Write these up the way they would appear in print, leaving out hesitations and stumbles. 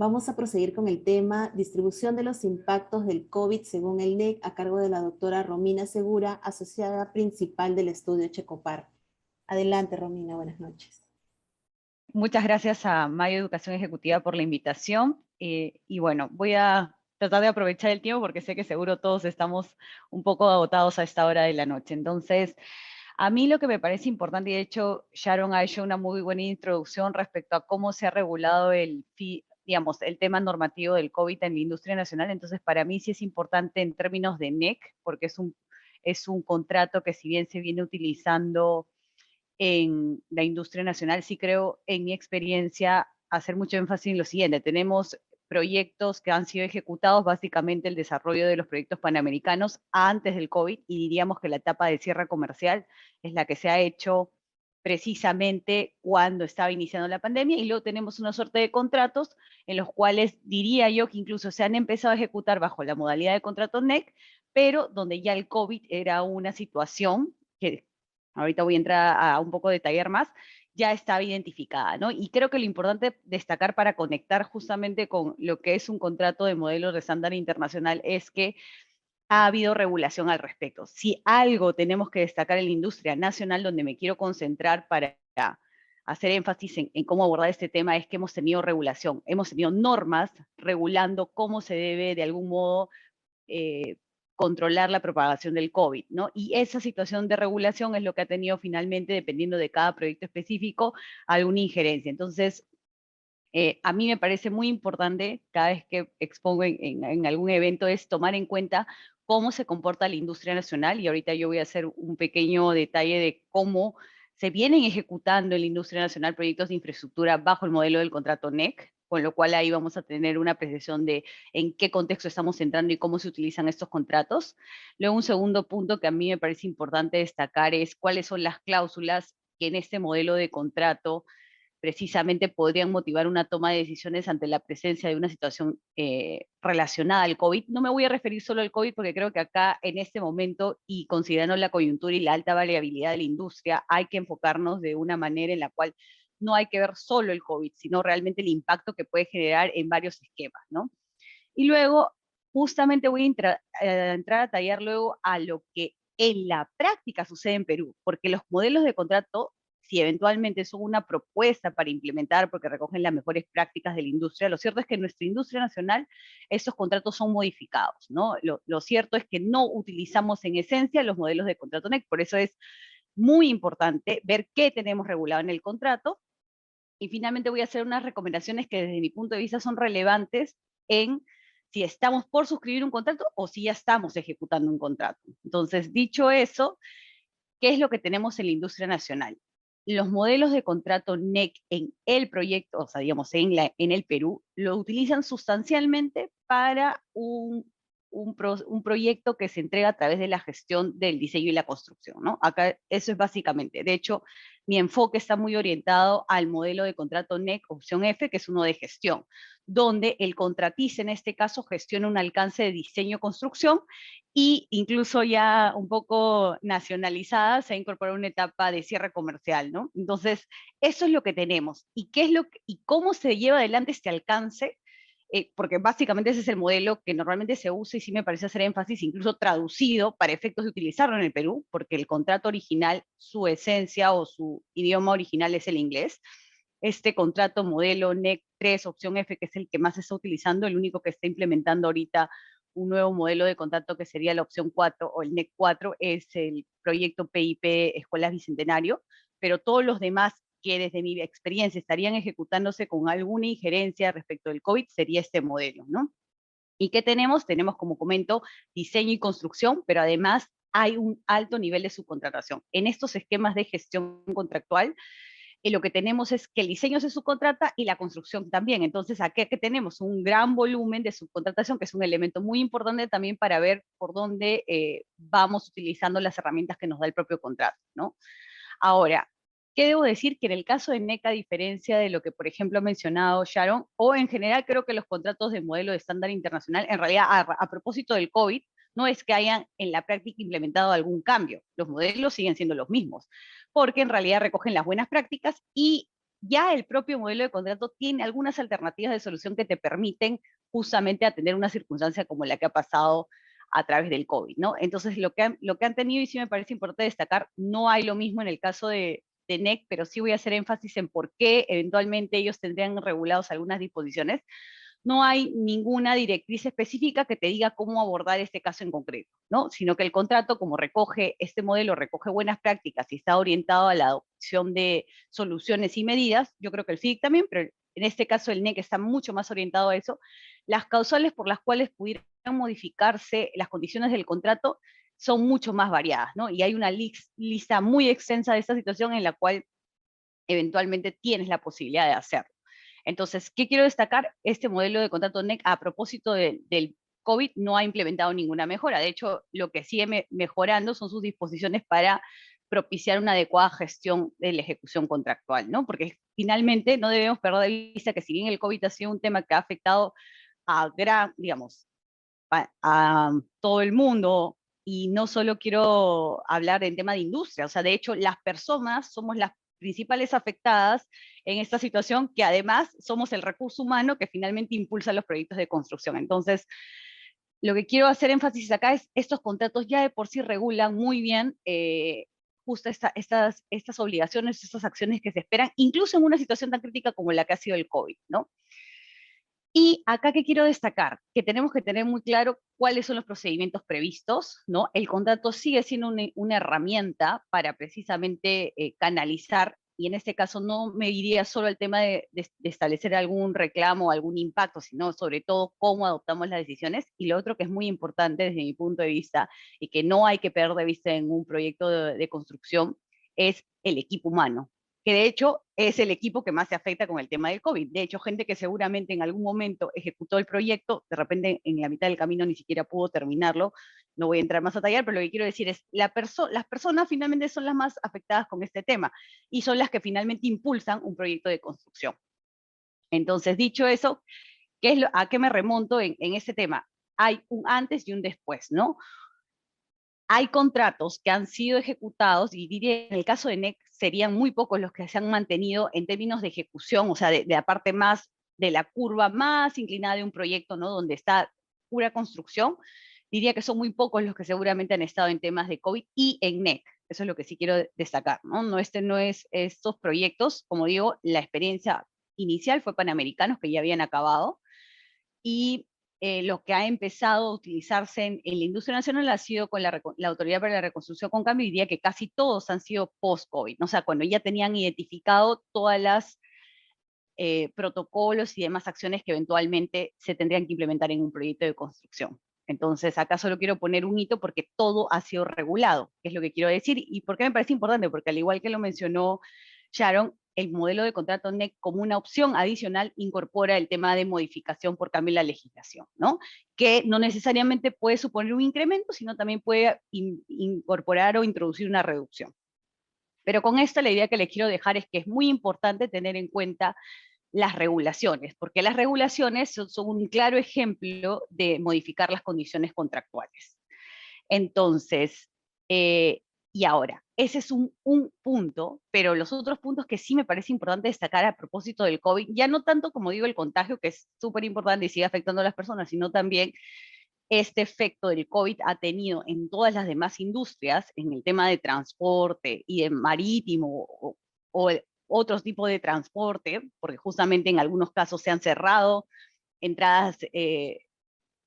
Vamos a proseguir con el tema distribución de los impactos del COVID según el NEC a cargo de la doctora Romina Segura, asociada principal del estudio Checopar. Adelante, Romina, buenas noches. Muchas gracias a Mayo Educación Ejecutiva por la invitación. Y bueno, voy a tratar de aprovechar el tiempo porque sé que seguro todos estamos un poco agotados a esta hora de la noche. Entonces, a mí lo que me parece importante, y de hecho Sharon ha hecho una muy buena introducción respecto a cómo se ha regulado digamos, el tema normativo del COVID en la industria nacional. Entonces, para mí sí es importante en términos de NEC, porque es un contrato que si bien se viene utilizando en la industria nacional, sí creo, en mi experiencia, hacer mucho énfasis en lo siguiente. Tenemos proyectos que han sido ejecutados, básicamente el desarrollo de los proyectos panamericanos antes del COVID, y diríamos que la etapa de cierre comercial es la que se ha hecho precisamente cuando estaba iniciando la pandemia, y luego tenemos una suerte de contratos en los cuales diría yo que incluso se han empezado a ejecutar bajo la modalidad de contrato NEC, pero donde ya el COVID era una situación que ahorita voy a entrar a un poco detallar más, ya estaba identificada, ¿no? Y creo que lo importante destacar para conectar justamente con lo que es un contrato de modelo de estándar internacional es que ha habido regulación al respecto. Si algo tenemos que destacar en la industria nacional, donde me quiero concentrar para hacer énfasis en cómo abordar este tema, es que hemos tenido regulación, hemos tenido normas regulando cómo se debe de algún modo eh, controlar la propagación del COVID, ¿no? Y esa situación de regulación es lo que ha tenido finalmente, dependiendo de cada proyecto específico, alguna injerencia. Entonces, a mí me parece muy importante, cada vez que expongo en algún evento, es tomar en cuenta cómo se comporta la industria nacional, y ahorita yo voy a hacer un pequeño detalle de cómo se vienen ejecutando en la industria nacional proyectos de infraestructura bajo el modelo del contrato NEC, con lo cual ahí vamos a tener una apreciación de en qué contexto estamos entrando y cómo se utilizan estos contratos. Luego, un segundo punto que a mí me parece importante destacar es cuáles son las cláusulas que en este modelo de contrato precisamente podrían motivar una toma de decisiones ante la presencia de una situación relacionada al COVID. No me voy a referir solo al COVID porque creo que acá en este momento, y considerando la coyuntura y la alta variabilidad de la industria, hay que enfocarnos de una manera en la cual no hay que ver solo el COVID, sino realmente el impacto que puede generar en varios esquemas, ¿no? Y luego, justamente voy a entrar a tallar luego a lo que en la práctica sucede en Perú, porque los modelos de contrato, si eventualmente son una propuesta para implementar porque recogen las mejores prácticas de la industria, lo cierto es que en nuestra industria nacional estos contratos son modificados, ¿no? Lo cierto es que no utilizamos en esencia los modelos de contrato NEC, por eso es muy importante ver qué tenemos regulado en el contrato. Y finalmente voy a hacer unas recomendaciones que desde mi punto de vista son relevantes en si estamos por suscribir un contrato o si ya estamos ejecutando un contrato. Entonces, dicho eso, ¿qué es lo que tenemos en la industria nacional? Los modelos de contrato NEC en el proyecto, o sea, digamos, en el Perú, lo utilizan sustancialmente para un proyecto que se entrega a través de la gestión del diseño y la construcción, ¿no? Acá eso es básicamente. De hecho, mi enfoque está muy orientado al modelo de contrato NEC opción F, que es uno de gestión, donde el contratista en este caso gestiona un alcance de diseño-construcción, y incluso ya un poco nacionalizada se ha incorporado una etapa de cierre comercial, ¿no? Entonces, eso es lo que tenemos. ¿Y qué es y cómo se lleva adelante este alcance? Porque básicamente ese es el modelo que normalmente se usa, y sí me parece hacer énfasis, incluso traducido para efectos de utilizarlo en el Perú, porque el contrato original, su esencia o su idioma original es el inglés. Este contrato modelo NEC 3 opción F, que es el que más se está utilizando, el único que está implementando ahorita un nuevo modelo de contrato que sería la opción 4 o el NEC 4, es el proyecto PIP Escuelas Bicentenario, pero todos los demás que desde mi experiencia estarían ejecutándose con alguna injerencia respecto del COVID sería este modelo, ¿no? ¿Y qué tenemos? Tenemos, como comento, diseño y construcción, pero además hay un alto nivel de subcontratación. En estos esquemas de gestión contractual, lo que tenemos es que el diseño se subcontrata y la construcción también. Entonces, aquí que tenemos un gran volumen de subcontratación, que es un elemento muy importante también para ver por dónde vamos utilizando las herramientas que nos da el propio contrato, ¿no? Ahora, ¿qué debo decir? Que en el caso de NEC, a diferencia de lo que, por ejemplo, ha mencionado Sharon, o en general creo que los contratos de modelo de estándar internacional, en realidad, a propósito del COVID, no es que hayan en la práctica implementado algún cambio. Los modelos siguen siendo los mismos, porque en realidad recogen las buenas prácticas y ya el propio modelo de contrato tiene algunas alternativas de solución que te permiten justamente atender una circunstancia como la que ha pasado a través del COVID, ¿no? Entonces, lo que han tenido, y sí me parece importante destacar, no hay lo mismo en el caso de NEC, pero sí voy a hacer énfasis en por qué eventualmente ellos tendrían regulados algunas disposiciones. No hay ninguna directriz específica que te diga cómo abordar este caso en concreto, ¿no? Sino que el contrato, como recoge, este modelo recoge buenas prácticas y está orientado a la adopción de soluciones y medidas, yo creo que el FIC también, pero en este caso el NEC está mucho más orientado a eso, las causales por las cuales pudieran modificarse las condiciones del contrato son mucho más variadas, ¿no? Y hay una lista muy extensa de esta situación en la cual eventualmente tienes la posibilidad de hacerlo. Entonces, ¿qué quiero destacar? Este modelo de contrato NEC, a propósito del COVID, no ha implementado ninguna mejora. De hecho, lo que sigue mejorando son sus disposiciones para propiciar una adecuada gestión de la ejecución contractual, ¿no? Porque finalmente no debemos perder de vista que si bien el COVID ha sido un tema que ha afectado a digamos, a todo el mundo, y no solo quiero hablar en tema de industria, o sea, de hecho, las personas somos las principales afectadas en esta situación, que además somos el recurso humano que finalmente impulsa los proyectos de construcción. Entonces, lo que quiero hacer énfasis acá es, estos contratos ya de por sí regulan muy bien justo estas obligaciones, estas acciones que se esperan, incluso en una situación tan crítica como la que ha sido el COVID, ¿no? Y acá que quiero destacar, que tenemos que tener muy claro cuáles son los procedimientos previstos, ¿no? El contrato sigue siendo una herramienta para precisamente canalizar, y en este caso no me iría solo al tema de establecer algún reclamo, algún impacto, sino sobre todo cómo adoptamos las decisiones. Y lo otro que es muy importante desde mi punto de vista, y que no hay que perder de vista en un proyecto de construcción, es el equipo humano, que de hecho es el equipo que más se afecta con el tema del COVID. De hecho, gente que seguramente en algún momento ejecutó el proyecto, de repente en la mitad del camino ni siquiera pudo terminarlo. No voy a entrar más a tallar, pero lo que quiero decir es, las personas finalmente son las más afectadas con este tema y son las que finalmente impulsan un proyecto de construcción. Entonces, dicho eso, ¿a qué me remonto en este tema? Hay un antes y un después, ¿no? Hay contratos que han sido ejecutados, y diría en el caso de NEC serían muy pocos los que se han mantenido en términos de ejecución, o sea, de la parte más, de la curva más inclinada de un proyecto, ¿no? Donde está pura construcción, diría que son muy pocos los que seguramente han estado en temas de COVID y en NEC. Eso es lo que sí quiero destacar, ¿no? No es estos proyectos, como digo, la experiencia inicial fue Panamericanos, que ya habían acabado, y lo que ha empezado a utilizarse en la industria nacional ha sido con la Autoridad para la Reconstrucción con Cambio, y diría que casi todos han sido post-COVID, ¿no? O sea, cuando ya tenían identificado todas las protocolos y demás acciones que eventualmente se tendrían que implementar en un proyecto de construcción. Entonces, acá solo quiero poner un hito porque todo ha sido regulado, que es lo que quiero decir. ¿Y por qué me parece importante? Porque al igual que lo mencionó Sharon, el modelo de contrato NEC como una opción adicional incorpora el tema de modificación por cambio en la legislación, ¿no? Que no necesariamente puede suponer un incremento, sino también puede incorporar o introducir una reducción. Pero con esto la idea que les quiero dejar es que es muy importante tener en cuenta las regulaciones, porque las regulaciones son un claro ejemplo de modificar las condiciones contractuales. Entonces, y ahora, ese es un punto, pero los otros puntos que sí me parece importante destacar a propósito del COVID, ya no tanto como digo el contagio, que es súper importante y sigue afectando a las personas, sino también este efecto del COVID ha tenido en todas las demás industrias, en el tema de transporte y de marítimo o otros tipos de transporte, porque justamente en algunos casos se han cerrado entradas,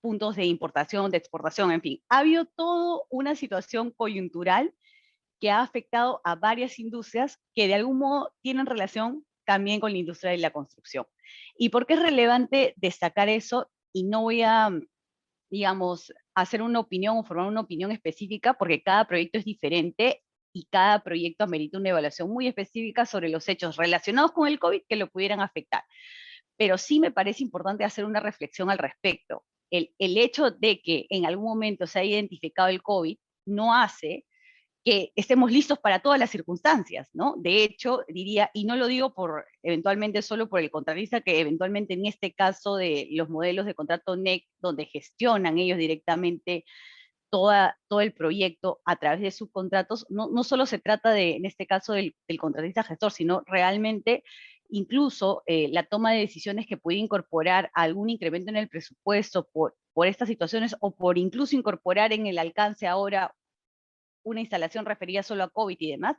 puntos de importación, de exportación, en fin. Ha habido toda una situación coyuntural que ha afectado a varias industrias que de algún modo tienen relación también con la industria de la construcción. ¿Y por qué es relevante destacar eso? Y no voy a, digamos, hacer una opinión o formar una opinión específica, porque cada proyecto es diferente y cada proyecto amerita una evaluación muy específica sobre los hechos relacionados con el COVID que lo pudieran afectar. Pero sí me parece importante hacer una reflexión al respecto. El hecho de que en algún momento se haya identificado el COVID no hace que estemos listos para todas las circunstancias, ¿no? De hecho, diría, y no lo digo por eventualmente solo por el contratista, que eventualmente en este caso de los modelos de contrato NEC, donde gestionan ellos directamente todo el proyecto a través de subcontratos, no solo se trata de, en este caso, del contratista gestor, sino realmente incluso la toma de decisiones que puede incorporar algún incremento en el presupuesto por estas situaciones o por incluso incorporar en el alcance ahora una instalación referida solo a COVID y demás,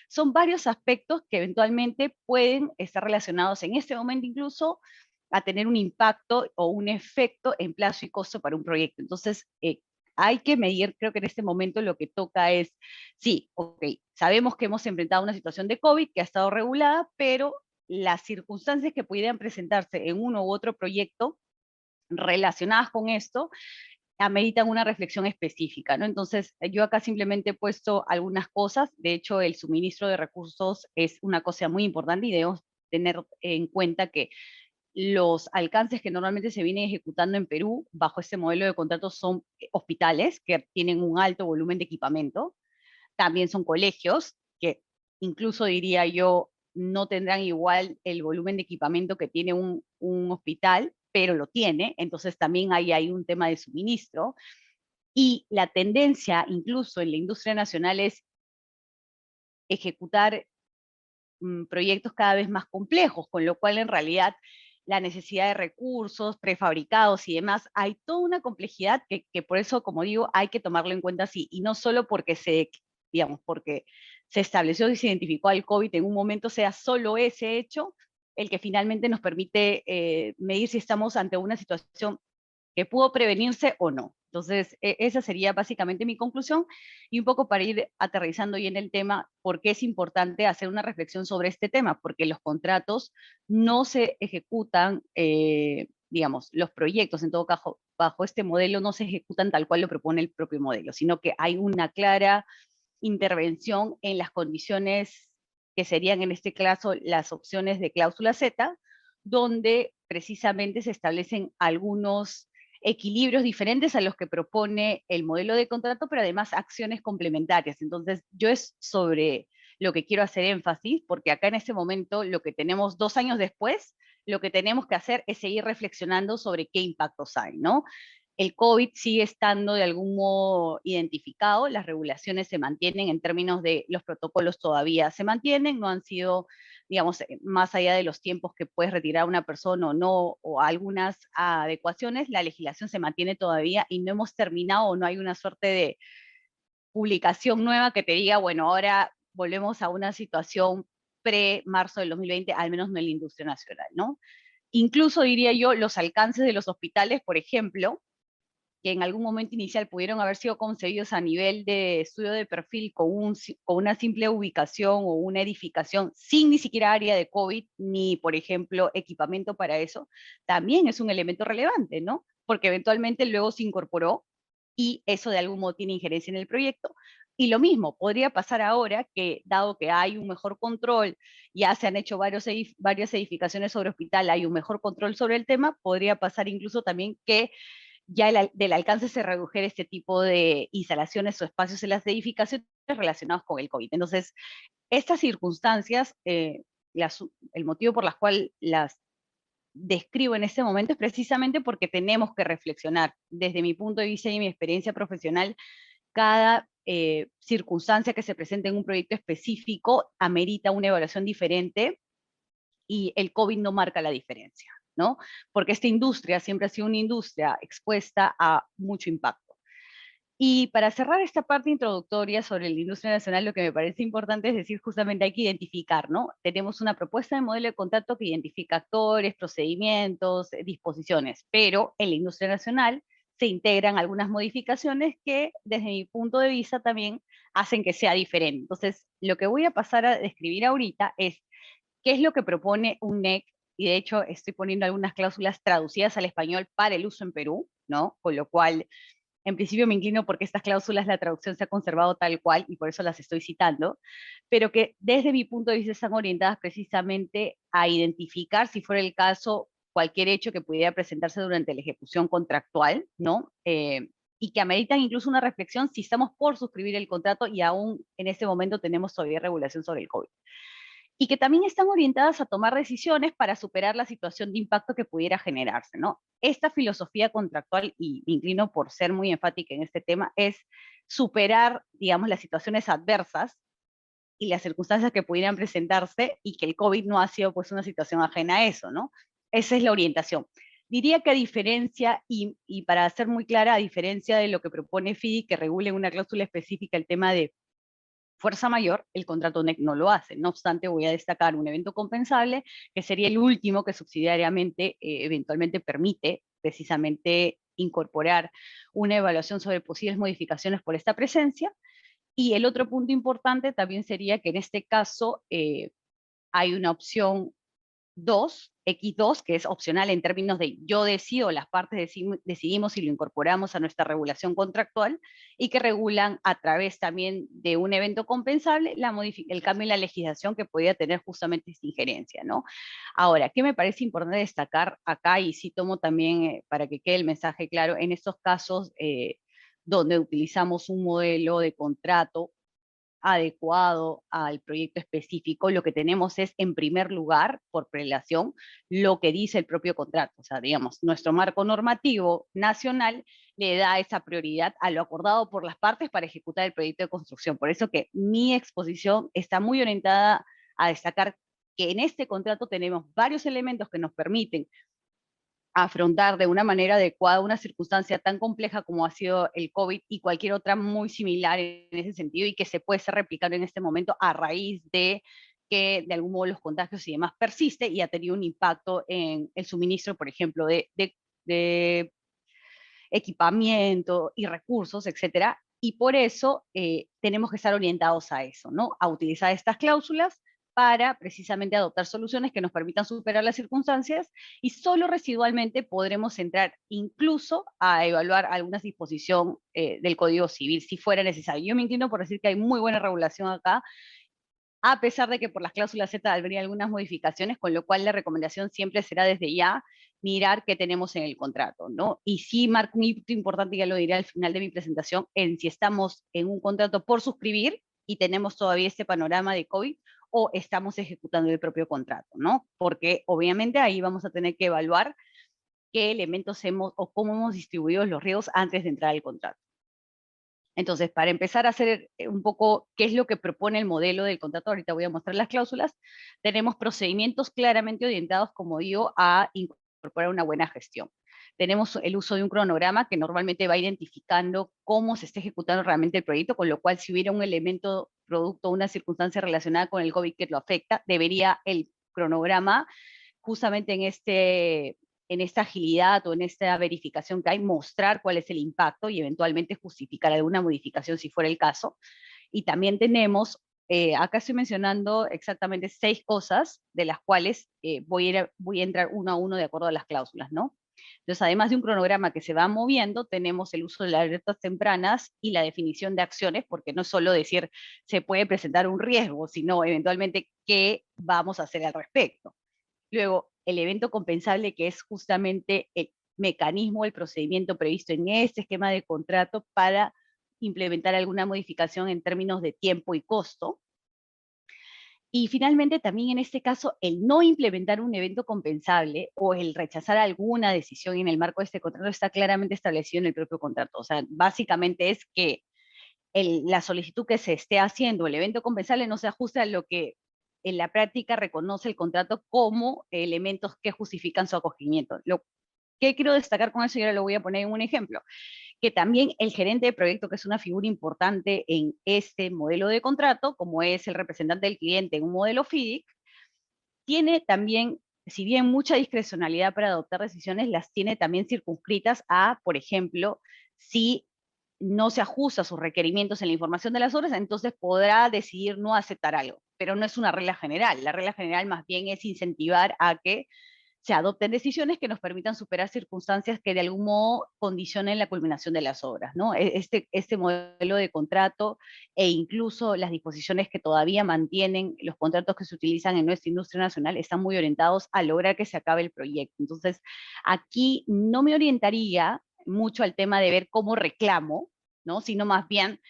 son varios aspectos que eventualmente pueden estar relacionados en este momento incluso a tener un impacto o un efecto en plazo y costo para un proyecto. Entonces, hay que medir, creo que en este momento lo que toca es, sí, ok, sabemos que hemos enfrentado una situación de COVID que ha estado regulada, pero las circunstancias que pudieran presentarse en uno u otro proyecto relacionadas con esto ameritan una reflexión específica, ¿no? Entonces, yo acá simplemente he puesto algunas cosas. De hecho, el suministro de recursos es una cosa muy importante y debemos tener en cuenta que los alcances que normalmente se vienen ejecutando en Perú bajo este modelo de contratos son hospitales que tienen un alto volumen de equipamiento, también son colegios que incluso diría yo no tendrán igual el volumen de equipamiento que tiene un hospital, pero lo tiene, entonces también hay un tema de suministro. Y la tendencia incluso en la industria nacional es ejecutar proyectos cada vez más complejos, con lo cual en realidad la necesidad de recursos prefabricados y demás, hay toda una complejidad que por eso, como digo, hay que tomarlo en cuenta así, y no solo porque digamos, porque se estableció y se identificó al COVID en un momento, sea solo ese hecho el que finalmente nos permite medir si estamos ante una situación que pudo prevenirse o no. Entonces, esa sería básicamente mi conclusión y un poco para ir aterrizando y en el tema, por qué es importante hacer una reflexión sobre este tema, porque los contratos no se ejecutan, digamos, los proyectos en todo caso, bajo este modelo no se ejecutan tal cual lo propone el propio modelo, sino que hay una clara intervención en las condiciones que serían en este caso las opciones de cláusula Z, donde precisamente se establecen algunos equilibrios diferentes a los que propone el modelo de contrato, pero además acciones complementarias. Entonces, yo es sobre lo que quiero hacer énfasis, porque acá en este momento lo que tenemos 2 años después, lo que tenemos que hacer es seguir reflexionando sobre qué impactos hay, ¿no? El COVID sigue estando de algún modo identificado, las regulaciones se mantienen en términos de los protocolos todavía se mantienen, no han sido, digamos, más allá de los tiempos que puedes retirar a una persona o no, o algunas adecuaciones, la legislación se mantiene todavía y no hemos terminado o no hay una suerte de publicación nueva que te diga, bueno, ahora volvemos a una situación pre-marzo del 2020, al menos no en la industria nacional, ¿no? Incluso diría yo, los alcances de los hospitales, por ejemplo, que en algún momento inicial pudieron haber sido concebidos a nivel de estudio de perfil con una simple ubicación o una edificación sin ni siquiera área de COVID, ni, por ejemplo, equipamiento para eso, también es un elemento relevante, ¿no? Porque eventualmente luego se incorporó y eso de algún modo tiene injerencia en el proyecto. Y lo mismo, podría pasar ahora que, dado que hay un mejor control, ya se han hecho varias edificaciones sobre hospital, hay un mejor control sobre el tema, podría pasar incluso también que ya del alcance se redujera este tipo de instalaciones o espacios en las edificaciones relacionados con el COVID. Entonces, estas circunstancias, el motivo por las cual las describo en este momento es precisamente porque tenemos que reflexionar desde mi punto de vista y mi experiencia profesional, cada circunstancia que se presente en un proyecto específico amerita una evaluación diferente y el COVID no marca la diferencia, ¿no? Porque esta industria siempre ha sido una industria expuesta a mucho impacto. Y para cerrar esta parte introductoria sobre la industria nacional, lo que me parece importante es decir, justamente hay que identificar, ¿no? Tenemos una propuesta de modelo de contrato que identifica actores, procedimientos, disposiciones, pero en la industria nacional se integran algunas modificaciones que, desde mi punto de vista, también hacen que sea diferente. Entonces, lo que voy a pasar a describir ahorita es qué es lo que propone un NEC, y de hecho estoy poniendo algunas cláusulas traducidas al español para el uso en Perú, ¿no? Con lo cual, en principio me inclino porque estas cláusulas, la traducción se ha conservado tal cual y por eso las estoy citando, pero que desde mi punto de vista están orientadas precisamente a identificar, si fuera el caso, cualquier hecho que pudiera presentarse durante la ejecución contractual, ¿no? Y que ameritan incluso una reflexión si estamos por suscribir el contrato y aún en este momento tenemos todavía regulación sobre el COVID y que también están orientadas a tomar decisiones para superar la situación de impacto que pudiera generarse, ¿no? Esta filosofía contractual, y me inclino por ser muy enfática en este tema, es superar, digamos, las situaciones adversas y las circunstancias que pudieran presentarse y que el COVID no ha sido pues una situación ajena a eso, ¿no? Esa es la orientación. Diría que a diferencia, y para ser muy clara, a diferencia de lo que propone FIDI, que regule una cláusula específica el tema de fuerza mayor, el contrato NEC no lo hace. No obstante, voy a destacar un evento compensable, que sería el último que subsidiariamente eventualmente permite precisamente incorporar una evaluación sobre posibles modificaciones por esta presencia. Y el otro punto importante también sería que en este caso hay una opción 2, X2, que es opcional en términos de yo decido, las partes decidimos si lo incorporamos a nuestra regulación contractual, y que regulan a través también de un evento compensable el cambio en la legislación que podría tener justamente esta injerencia, ¿no? Ahora, ¿qué me parece importante destacar acá? Y sí tomo también, para que quede el mensaje claro, en estos casos donde utilizamos un modelo de contrato adecuado al proyecto específico, lo que tenemos es, en primer lugar, por prelación, lo que dice el propio contrato. O sea, digamos, nuestro marco normativo nacional le da esa prioridad a lo acordado por las partes para ejecutar el proyecto de construcción. Por eso que mi exposición está muy orientada a destacar que en este contrato tenemos varios elementos que nos permiten afrontar de una manera adecuada una circunstancia tan compleja como ha sido el COVID y cualquier otra muy similar en ese sentido, y que se puede ser replicado en este momento a raíz de que de algún modo los contagios y demás persiste y ha tenido un impacto en el suministro, por ejemplo, de equipamiento y recursos, etcétera. Y por eso tenemos que estar orientados a eso, ¿no? A utilizar estas cláusulas para precisamente adoptar soluciones que nos permitan superar las circunstancias, y solo residualmente podremos entrar incluso a evaluar alguna disposición del Código Civil si fuera necesario. Yo me entiendo por decir que hay muy buena regulación acá, a pesar de que por las cláusulas Z habría algunas modificaciones, con lo cual la recomendación siempre será desde ya mirar qué tenemos en el contrato, ¿no? Y sí marco un hito importante, ya lo diré al final de mi presentación, en si estamos en un contrato por suscribir y tenemos todavía este panorama de COVID, o estamos ejecutando el propio contrato, ¿no? Porque obviamente ahí vamos a tener que evaluar qué elementos hemos o cómo hemos distribuido los riesgos antes de entrar al contrato. Entonces, para empezar a hacer un poco qué es lo que propone el modelo del contrato, ahorita voy a mostrar las cláusulas, tenemos procedimientos claramente orientados, como digo, a incorporar una buena gestión. Tenemos el uso de un cronograma que normalmente va identificando cómo se está ejecutando realmente el proyecto, con lo cual si hubiera un elemento, producto, una circunstancia relacionada con el COVID que lo afecta, debería el cronograma, justamente en esta agilidad o en esta verificación que hay, mostrar cuál es el impacto y eventualmente justificar alguna modificación si fuera el caso. Y también tenemos, acá estoy mencionando exactamente 6 cosas, de las cuales voy a entrar uno a uno de acuerdo a las cláusulas, ¿no? Entonces, además de un cronograma que se va moviendo, tenemos el uso de las alertas tempranas y la definición de acciones, porque no es solo decir se puede presentar un riesgo, sino eventualmente qué vamos a hacer al respecto. Luego, el evento compensable, que es justamente el mecanismo, el procedimiento previsto en este esquema de contrato para implementar alguna modificación en términos de tiempo y costo. Y finalmente, también en este caso, el no implementar un evento compensable o el rechazar alguna decisión en el marco de este contrato está claramente establecido en el propio contrato. O sea, básicamente es que la solicitud que se esté haciendo, el evento compensable, no se ajusta a lo que en la práctica reconoce el contrato como elementos que justifican su acogimiento. Lo que quiero destacar con eso, y ahora lo voy a poner en un ejemplo, que también el gerente de proyecto, que es una figura importante en este modelo de contrato, como es el representante del cliente en un modelo FIDIC, tiene también, si bien mucha discrecionalidad para adoptar decisiones, las tiene también circunscritas a, por ejemplo, si no se ajusta a sus requerimientos en la información de las obras, entonces podrá decidir no aceptar algo, pero no es una regla general. La regla general más bien es incentivar a que se adopten decisiones que nos permitan superar circunstancias que de algún modo condicionen la culminación de las obras, ¿no? Este modelo de contrato e incluso las disposiciones que todavía mantienen los contratos que se utilizan en nuestra industria nacional están muy orientados a lograr que se acabe el proyecto. Entonces, aquí no me orientaría mucho al tema de ver cómo reclamo, ¿no? Sino más bien,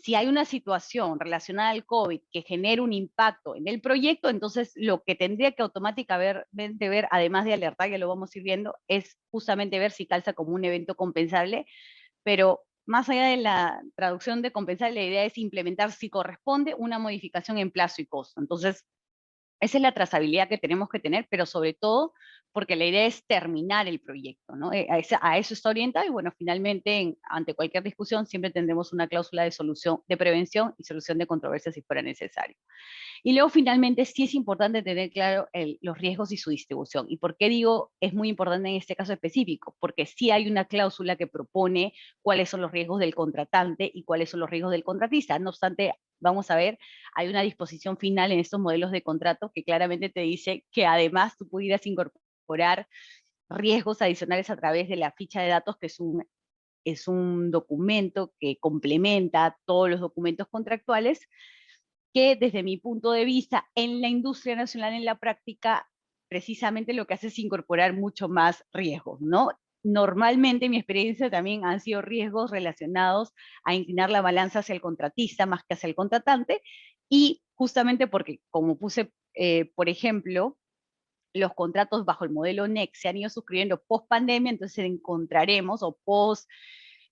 si hay una situación relacionada al COVID que genera un impacto en el proyecto, entonces lo que tendría que automáticamente ver, además de alertar, ya lo vamos a ir viendo, es justamente ver si calza como un evento compensable, pero más allá de la traducción de compensar, la idea es implementar, si corresponde, una modificación en plazo y costo. Entonces, esa es la trazabilidad que tenemos que tener, pero sobre todo porque la idea es terminar el proyecto, ¿no? A eso está orientado y bueno, finalmente ante cualquier discusión siempre tendremos una cláusula de solución, de prevención y solución de controversias si fuera necesario. Y luego finalmente sí es importante tener claro los riesgos y su distribución. ¿Y por qué digo es muy importante en este caso específico? Porque sí hay una cláusula que propone cuáles son los riesgos del contratante y cuáles son los riesgos del contratista. No obstante, vamos a ver, hay una disposición final en estos modelos de contrato que claramente te dice que además tú pudieras incorporar riesgos adicionales a través de la ficha de datos, que es un documento que complementa todos los documentos contractuales, que desde mi punto de vista en la industria nacional, en la práctica, precisamente lo que hace es incorporar mucho más riesgos, ¿no? Normalmente mi experiencia también han sido riesgos relacionados a inclinar la balanza hacia el contratista más que hacia el contratante, y justamente porque, como puse, por ejemplo, los contratos bajo el modelo NEC se han ido suscribiendo post pandemia, entonces encontraremos, o post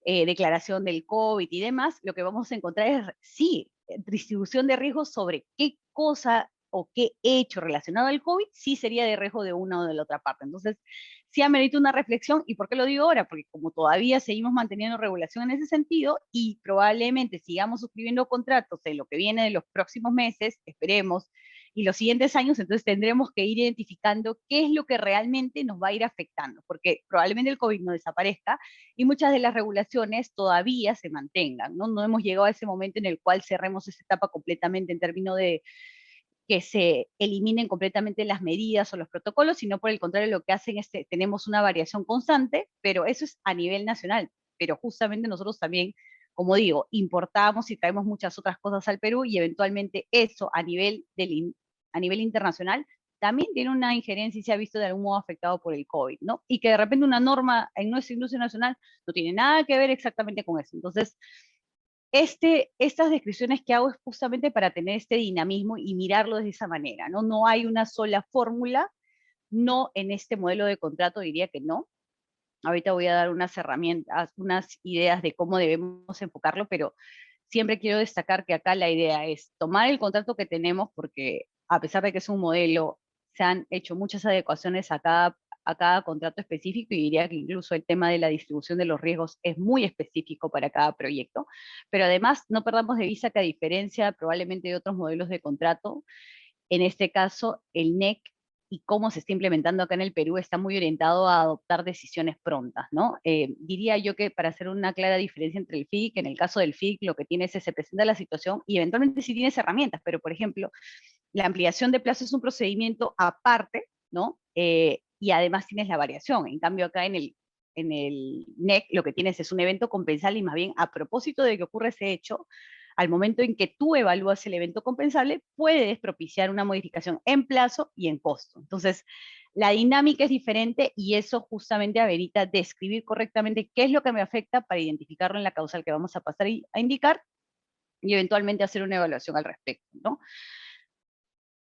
declaración del COVID y demás, lo que vamos a encontrar es, sí, distribución de riesgos sobre qué cosa o qué hecho relacionado al COVID sí sería de riesgo de una o de la otra parte. Entonces, sí amerita una reflexión. ¿Y por qué lo digo ahora? Porque como todavía seguimos manteniendo regulación en ese sentido y probablemente sigamos suscribiendo contratos en lo que viene de los próximos meses, esperemos, y los siguientes años, entonces tendremos que ir identificando qué es lo que realmente nos va a ir afectando, porque probablemente el COVID no desaparezca y muchas de las regulaciones todavía se mantengan, ¿no? No hemos llegado a ese momento en el cual cerremos esa etapa completamente en términos de que se eliminen completamente las medidas o los protocolos, sino por el contrario lo que hacen es que tenemos una variación constante, pero eso es a nivel nacional, pero justamente nosotros también, como digo, importamos y traemos muchas otras cosas al Perú y eventualmente eso a nivel internacional también tiene una injerencia y se ha visto de algún modo afectado por el COVID, ¿no? Y que de repente una norma en nuestra industria nacional no tiene nada que ver exactamente con eso. Entonces, estas descripciones que hago es justamente para tener este dinamismo y mirarlo de esa manera, ¿no? No hay una sola fórmula, no en este modelo de contrato diría que no. Ahorita voy a dar unas herramientas, unas ideas de cómo debemos enfocarlo, pero siempre quiero destacar que acá la idea es tomar el contrato que tenemos, porque a pesar de que es un modelo, se han hecho muchas adecuaciones a cada contrato específico y diría que incluso el tema de la distribución de los riesgos es muy específico para cada proyecto. Pero además no perdamos de vista que a diferencia probablemente de otros modelos de contrato, en este caso el NEC y cómo se está implementando acá en el Perú está muy orientado a adoptar decisiones prontas, ¿no? Diría yo que para hacer una clara diferencia entre el FIC, en el caso del FIC lo que tiene es que se presenta la situación y eventualmente sí tienes herramientas, pero por ejemplo, la ampliación de plazo es un procedimiento aparte, ¿no? Y además tienes la variación. En cambio acá en el NEC lo que tienes es un evento compensable y más bien a propósito de que ocurre ese hecho, al momento en que tú evalúas el evento compensable, puedes propiciar una modificación en plazo y en costo. Entonces, la dinámica es diferente y eso justamente amerita describir correctamente qué es lo que me afecta para identificarlo en la causal que vamos a pasar a indicar y eventualmente hacer una evaluación al respecto, ¿no?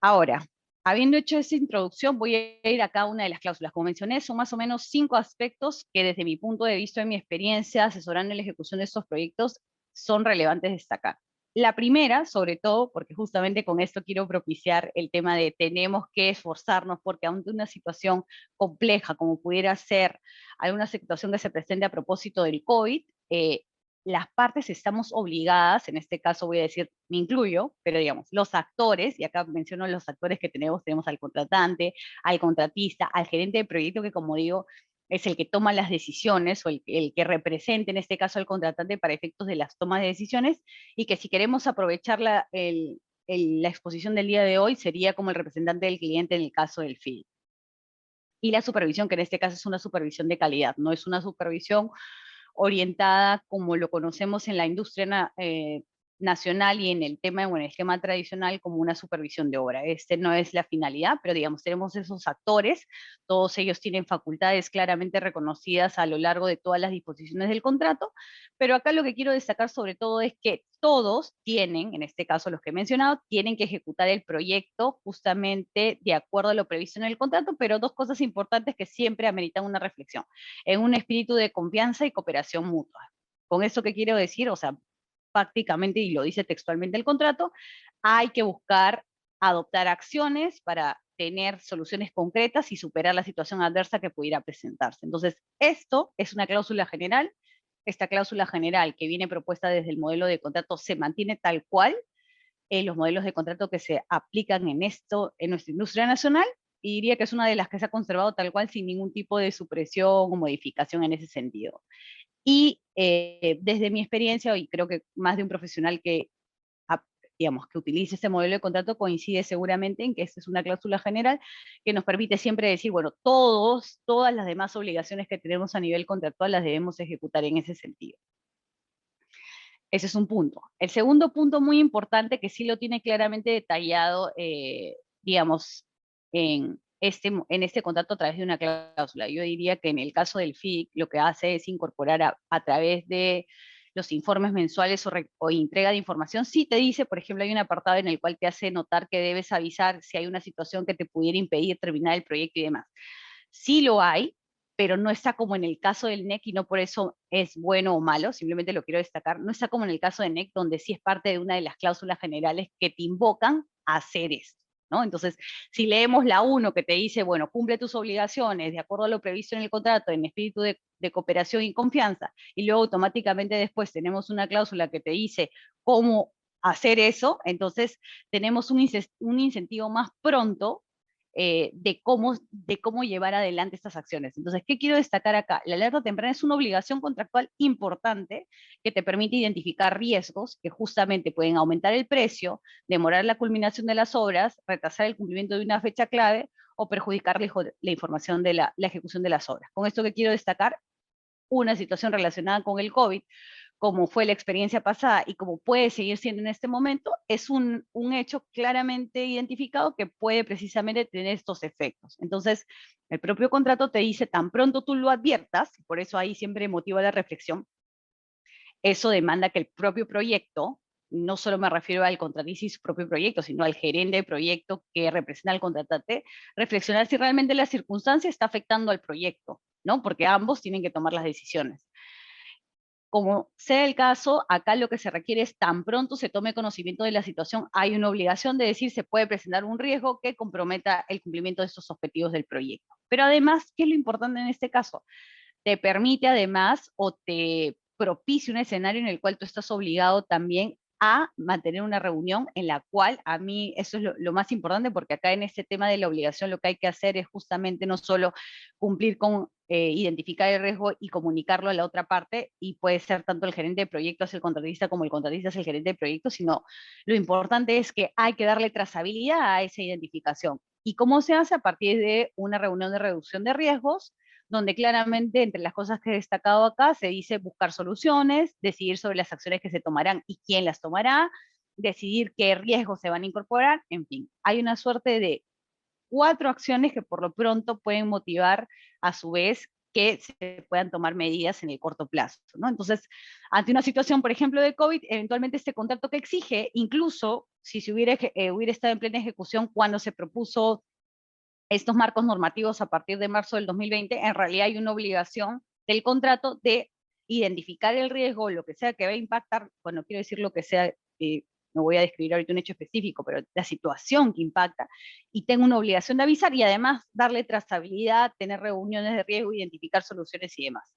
Ahora, habiendo hecho esa introducción, voy a ir a cada una de las cláusulas. Como mencioné, son más o menos 5 aspectos que desde mi punto de vista, en mi experiencia asesorando en la ejecución de estos proyectos, son relevantes destacar. La primera, sobre todo, porque justamente con esto quiero propiciar el tema de tenemos que esforzarnos porque ante una situación compleja como pudiera ser alguna situación que se presente a propósito del COVID, las partes estamos obligadas, en este caso voy a decir, me incluyo, pero digamos, los actores, y acá menciono los actores que tenemos al contratante, al contratista, al gerente de proyecto, que como digo, es el que toma las decisiones o el que representa en este caso al contratante para efectos de las tomas de decisiones, y que si queremos aprovechar la exposición del día de hoy, sería como el representante del cliente en el caso del FII. Y la supervisión, que en este caso es una supervisión de calidad, no es una supervisión orientada como lo conocemos en la industria nacional y en el tema o en el esquema tradicional como una supervisión de obra. Este no es la finalidad, pero digamos, tenemos esos actores, todos ellos tienen facultades claramente reconocidas a lo largo de todas las disposiciones del contrato, pero acá lo que quiero destacar sobre todo es que todos tienen, en este caso los que he mencionado, tienen que ejecutar el proyecto justamente de acuerdo a lo previsto en el contrato, pero dos cosas importantes que siempre ameritan una reflexión, en un espíritu de confianza y cooperación mutua. ¿Con eso qué quiero decir? O sea, prácticamente, y lo dice textualmente el contrato, hay que buscar adoptar acciones para tener soluciones concretas y superar la situación adversa que pudiera presentarse. Entonces, esto es una cláusula general. Esta cláusula general que viene propuesta desde el modelo de contrato se mantiene tal cual en los modelos de contrato que se aplican en esto, en nuestra industria nacional, y diría que es una de las que se ha conservado tal cual sin ningún tipo de supresión o modificación en ese sentido. Y desde mi experiencia, y creo que más de un profesional que, digamos, que utilice este modelo de contrato coincide seguramente en que esta es una cláusula general que nos permite siempre decir, bueno, todas las demás obligaciones que tenemos a nivel contractual las debemos ejecutar en ese sentido. Ese es un punto. El segundo punto muy importante, que sí lo tiene claramente detallado, digamos, en este contrato a través de una cláusula. Yo diría que en el caso del FIC lo que hace es incorporar a través de los informes mensuales o entrega de información, sí te dice, por ejemplo, hay un apartado en el cual te hace notar que debes avisar si hay una situación que te pudiera impedir terminar el proyecto y demás. Sí lo hay, pero no está como en el caso del NEC y no por eso es bueno o malo, simplemente lo quiero destacar, no está como en el caso de NEC donde sí es parte de una de las cláusulas generales que te invocan a hacer esto, ¿no? Entonces, si leemos la 1 que te dice, bueno, cumple tus obligaciones de acuerdo a lo previsto en el contrato en espíritu de cooperación y confianza, y luego automáticamente después tenemos una cláusula que te dice cómo hacer eso, entonces tenemos un incentivo más pronto de cómo llevar adelante estas acciones. Entonces, ¿qué quiero destacar acá? La alerta temprana es una obligación contractual importante que te permite identificar riesgos que justamente pueden aumentar el precio, demorar la culminación de las obras, retrasar el cumplimiento de una fecha clave o perjudicar la información de la ejecución de las obras. Con esto que quiero destacar, una situación relacionada con el COVID, como fue la experiencia pasada y como puede seguir siendo en este momento, es un hecho claramente identificado que puede precisamente tener estos efectos. Entonces, el propio contrato te dice, tan pronto tú lo adviertas, por eso ahí siempre motiva la reflexión, eso demanda que el propio proyecto, no solo me refiero al contratista y su propio proyecto, sino al gerente de proyecto que representa al contratante, reflexionar si realmente la circunstancia está afectando al proyecto, ¿no? Porque ambos tienen que tomar las decisiones. Como sea el caso, acá lo que se requiere es tan pronto se tome conocimiento de la situación, hay una obligación de decir se puede presentar un riesgo que comprometa el cumplimiento de estos objetivos del proyecto. Pero además, ¿qué es lo importante en este caso? Te permite además o te propicia un escenario en el cual tú estás obligado también a mantener una reunión en la cual a mí eso es lo más importante, porque acá en este tema de la obligación lo que hay que hacer es justamente no solo cumplir con identificar el riesgo y comunicarlo a la otra parte, y puede ser tanto el gerente de proyecto es el contratista como el contratista es el gerente de proyecto, sino lo importante es que hay que darle trazabilidad a esa identificación. ¿Y cómo se hace? A partir de una reunión de reducción de riesgos, donde claramente entre las cosas que he destacado acá se dice buscar soluciones, decidir sobre las acciones que se tomarán y quién las tomará, decidir qué riesgos se van a incorporar, en fin, hay una suerte de 4 acciones que por lo pronto pueden motivar a su vez que se puedan tomar medidas en el corto plazo, ¿no? Entonces, ante una situación, por ejemplo, de COVID, eventualmente este contrato que exige, incluso si se hubiera estado en plena ejecución cuando se propuso estos marcos normativos a partir de marzo del 2020, en realidad hay una obligación del contrato de identificar el riesgo, lo que sea que va a impactar, bueno, quiero decir lo que sea, no voy a describir ahorita un hecho específico, pero la situación que impacta, y tengo una obligación de avisar y además darle trazabilidad, tener reuniones de riesgo, identificar soluciones y demás.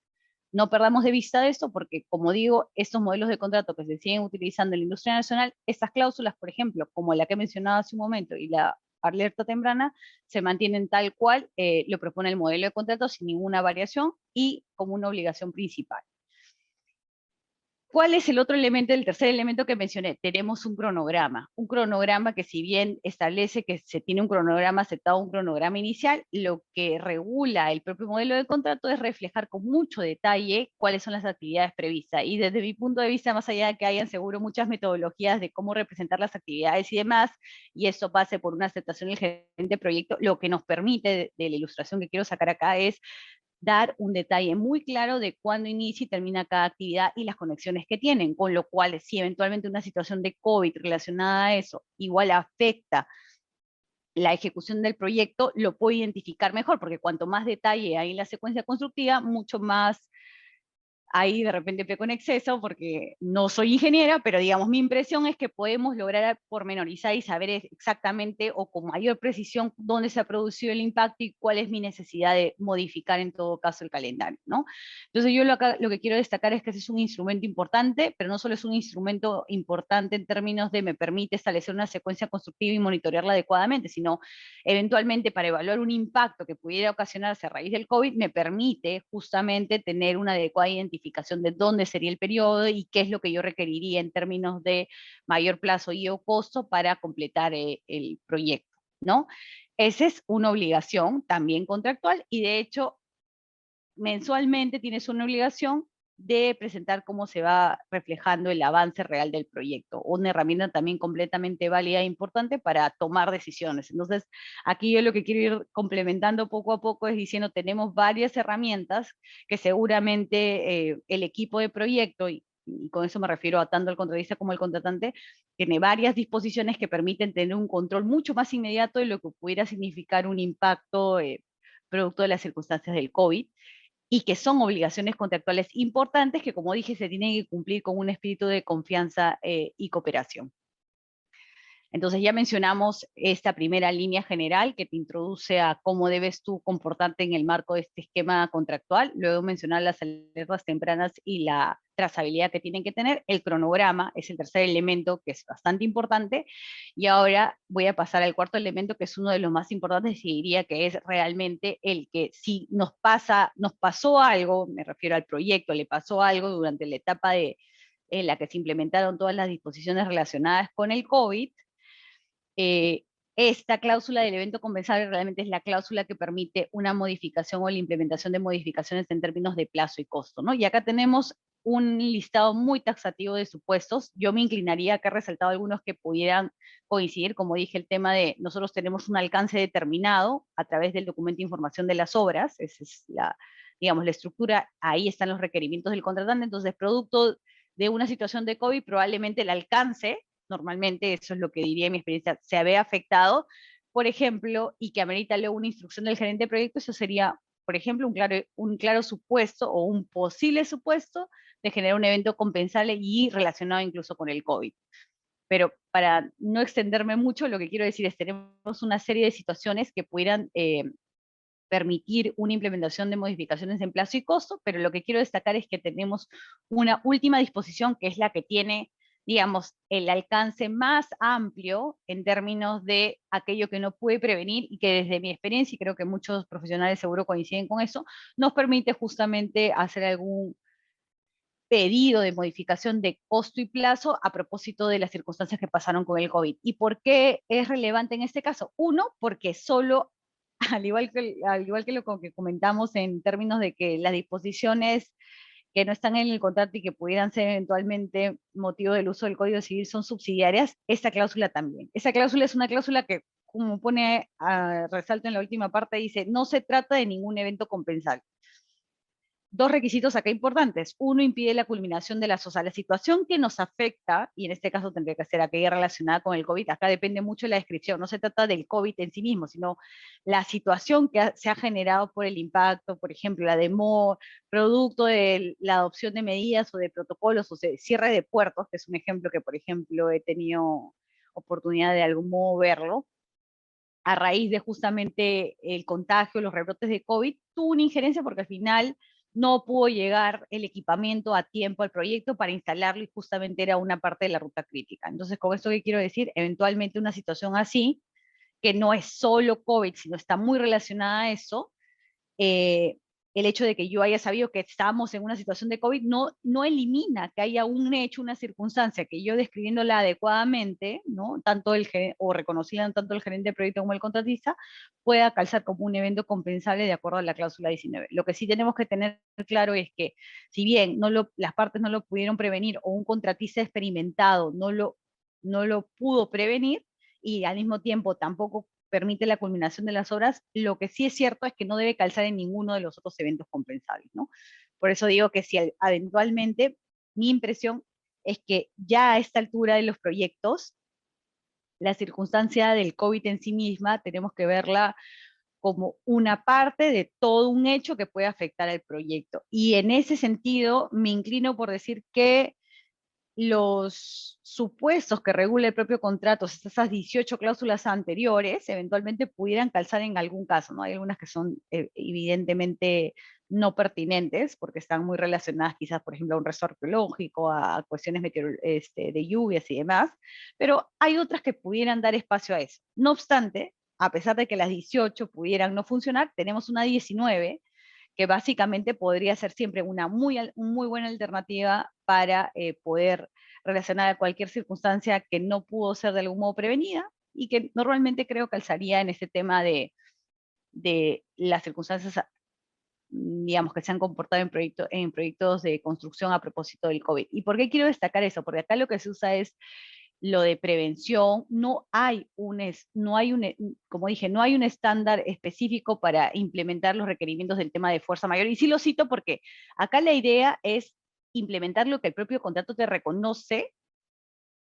No perdamos de vista esto porque, como digo, estos modelos de contrato que se siguen utilizando en la industria nacional, estas cláusulas, por ejemplo, como la que he mencionado hace un momento y la alerta temprana, se mantienen tal cual lo propone el modelo de contrato sin ninguna variación y como una obligación principal. ¿Cuál es el otro elemento, el tercer elemento que mencioné? Tenemos un cronograma que si bien establece que se tiene un cronograma aceptado, un cronograma inicial, lo que regula el propio modelo de contrato es reflejar con mucho detalle cuáles son las actividades previstas. Y desde mi punto de vista, más allá de que hayan seguro muchas metodologías de cómo representar las actividades y demás, y esto pase por una aceptación del gerente de proyecto, lo que nos permite de la ilustración que quiero sacar acá es dar un detalle muy claro de cuándo inicia y termina cada actividad y las conexiones que tienen, con lo cual si eventualmente una situación de COVID relacionada a eso igual afecta la ejecución del proyecto, lo puedo identificar mejor, porque cuanto más detalle hay en la secuencia constructiva, mucho más ahí de repente peco en exceso porque no soy ingeniera, pero digamos, mi impresión es que podemos lograr pormenorizar y saber exactamente o con mayor precisión dónde se ha producido el impacto y cuál es mi necesidad de modificar en todo caso el calendario, ¿no? Entonces yo lo que quiero destacar es que ese es un instrumento importante, pero no solo es un instrumento importante en términos de me permite establecer una secuencia constructiva y monitorearla adecuadamente, sino eventualmente para evaluar un impacto que pudiera ocasionarse a raíz del COVID, me permite justamente tener una adecuada identificación de dónde sería el periodo y qué es lo que yo requeriría en términos de mayor plazo y o costo para completar el proyecto, ¿no? Esa es una obligación también contractual y de hecho mensualmente tienes una obligación de presentar cómo se va reflejando el avance real del proyecto, una herramienta también completamente válida e importante para tomar decisiones. Entonces, aquí yo lo que quiero ir complementando poco a poco es diciendo, tenemos varias herramientas que seguramente el equipo de proyecto, y con eso me refiero a tanto el contratista como el contratante, tiene varias disposiciones que permiten tener un control mucho más inmediato de lo que pudiera significar un impacto producto de las circunstancias del COVID, y que son obligaciones contractuales importantes que, como dije, se tienen que cumplir con un espíritu de confianza y cooperación. Entonces ya mencionamos esta primera línea general que te introduce a cómo debes tú comportarte en el marco de este esquema contractual, luego mencionar las alertas tempranas y la trazabilidad que tienen que tener, el cronograma es el tercer elemento que es bastante importante, y ahora voy a pasar al cuarto elemento que es uno de los más importantes y diría que es realmente el que si nos pasó algo, me refiero al proyecto, le pasó algo durante la etapa en la que se implementaron todas las disposiciones relacionadas con el COVID, eh, esta cláusula del evento compensable realmente es la cláusula que permite una modificación o la implementación de modificaciones en términos de plazo y costo, ¿no? Y acá tenemos un listado muy taxativo de supuestos. Yo me inclinaría acá, he resaltado algunos que pudieran coincidir, como dije, el tema de nosotros tenemos un alcance determinado a través del documento de información de las obras, esa es la, digamos, la estructura, ahí están los requerimientos del contratante, entonces producto de una situación de COVID, probablemente el alcance, normalmente eso es lo que diría en mi experiencia, se ve afectado, por ejemplo, y que amerita luego una instrucción del gerente de proyecto, eso sería, por ejemplo, un claro supuesto o un posible supuesto de generar un evento compensable y relacionado incluso con el COVID. Pero para no extenderme mucho, lo que quiero decir es tenemos una serie de situaciones que pudieran permitir una implementación de modificaciones en plazo y costo, pero lo que quiero destacar es que tenemos una última disposición que es la que tiene, digamos, el alcance más amplio en términos de aquello que no puede prevenir y que desde mi experiencia, y creo que muchos profesionales seguro coinciden con eso, nos permite justamente hacer algún pedido de modificación de costo y plazo a propósito de las circunstancias que pasaron con el COVID. ¿Y por qué es relevante en este caso? Uno, porque solo al igual que lo que comentamos en términos de que las disposiciones que no están en el contrato y que pudieran ser eventualmente motivo del uso del Código Civil son subsidiarias, esta cláusula también. Esa cláusula es una cláusula que, como pone a resalto en la última parte, dice, no se trata de ningún evento compensable. Dos requisitos acá importantes. Uno, impide la culminación de o sea, la situación que nos afecta, y en este caso tendría que ser aquella relacionada con el COVID, acá depende mucho de la descripción, no se trata del COVID en sí mismo, sino la situación que se ha generado por el impacto, por ejemplo, la demora, producto de la adopción de medidas o de protocolos, o sea, cierre de puertos, que es un ejemplo que, por ejemplo, he tenido oportunidad de algún modo verlo, a raíz de justamente el contagio, los rebrotes de COVID, tuvo una injerencia porque al final no pudo llegar el equipamiento a tiempo al proyecto para instalarlo y justamente era una parte de la ruta crítica. Entonces, con esto que quiero decir, eventualmente una situación así, que no es solo COVID, sino está muy relacionada a eso, eh, el hecho de que yo haya sabido que estamos en una situación de COVID no elimina que haya un hecho, una circunstancia que yo describiéndola adecuadamente, ¿no? Tanto o reconocida tanto el gerente de proyecto como el contratista, pueda calzar como un evento compensable de acuerdo a la cláusula 19. Lo que sí tenemos que tener claro es que si bien las partes no lo pudieron prevenir o un contratista experimentado no lo pudo prevenir y al mismo tiempo tampoco permite la culminación de las obras, lo que sí es cierto es que no debe calzar en ninguno de los otros eventos compensables, ¿no? Por eso digo que si eventualmente mi impresión es que ya a esta altura de los proyectos, la circunstancia del COVID en sí misma tenemos que verla como una parte de todo un hecho que puede afectar al proyecto. Y en ese sentido, me inclino por decir que los supuestos que regula el propio contrato, esas 18 cláusulas anteriores, eventualmente pudieran calzar en algún caso, ¿no? Hay algunas que son evidentemente no pertinentes, porque están muy relacionadas quizás, por ejemplo, a un riesgo arqueológico, a cuestiones de lluvias y demás, pero hay otras que pudieran dar espacio a eso. No obstante, a pesar de que las 18 pudieran no funcionar, tenemos una 19 que básicamente podría ser siempre una muy buena alternativa para poder relacionar a cualquier circunstancia que no pudo ser de algún modo prevenida y que normalmente creo que alzaría en este tema de las circunstancias, digamos, que se han comportado en proyectos de construcción a propósito del COVID. ¿Y por qué quiero destacar eso? Porque acá lo que se usa es lo de prevención, como dije, no hay un estándar específico para implementar los requerimientos del tema de fuerza mayor. Y sí lo cito porque acá la idea es implementar lo que el propio contrato te reconoce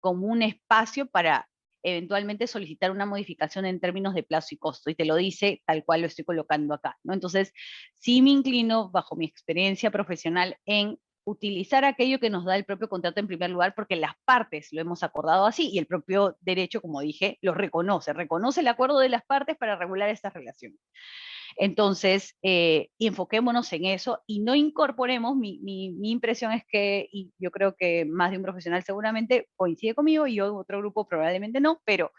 como un espacio para eventualmente solicitar una modificación en términos de plazo y costo, y te lo dice tal cual lo estoy colocando acá, ¿no? Entonces, sí me inclino, bajo mi experiencia profesional, en utilizar aquello que nos da el propio contrato en primer lugar, porque las partes lo hemos acordado así, y el propio derecho, como dije, lo reconoce el acuerdo de las partes para regular estas relaciones. Entonces, enfoquémonos en eso y no incorporemos, mi impresión es que, y yo creo que más de un profesional seguramente coincide conmigo y otro grupo probablemente no, pero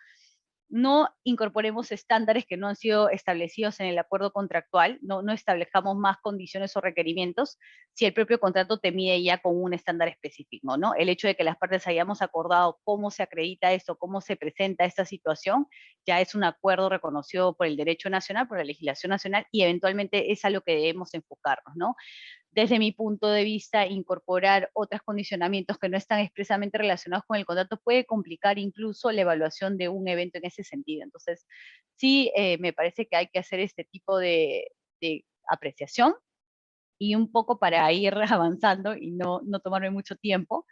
no incorporemos estándares que no han sido establecidos en el acuerdo contractual, no establezcamos más condiciones o requerimientos si el propio contrato te mide ya con un estándar específico, ¿no? El hecho de que las partes hayamos acordado cómo se acredita esto, cómo se presenta esta situación, ya es un acuerdo reconocido por el derecho nacional, por la legislación nacional, y eventualmente es a lo que debemos enfocarnos, ¿no? Desde mi punto de vista, incorporar otros condicionamientos que no están expresamente relacionados con el contrato puede complicar incluso la evaluación de un evento en ese sentido. Entonces, sí, me parece que hay que hacer este tipo de apreciación y un poco para ir avanzando y no tomarme mucho tiempo.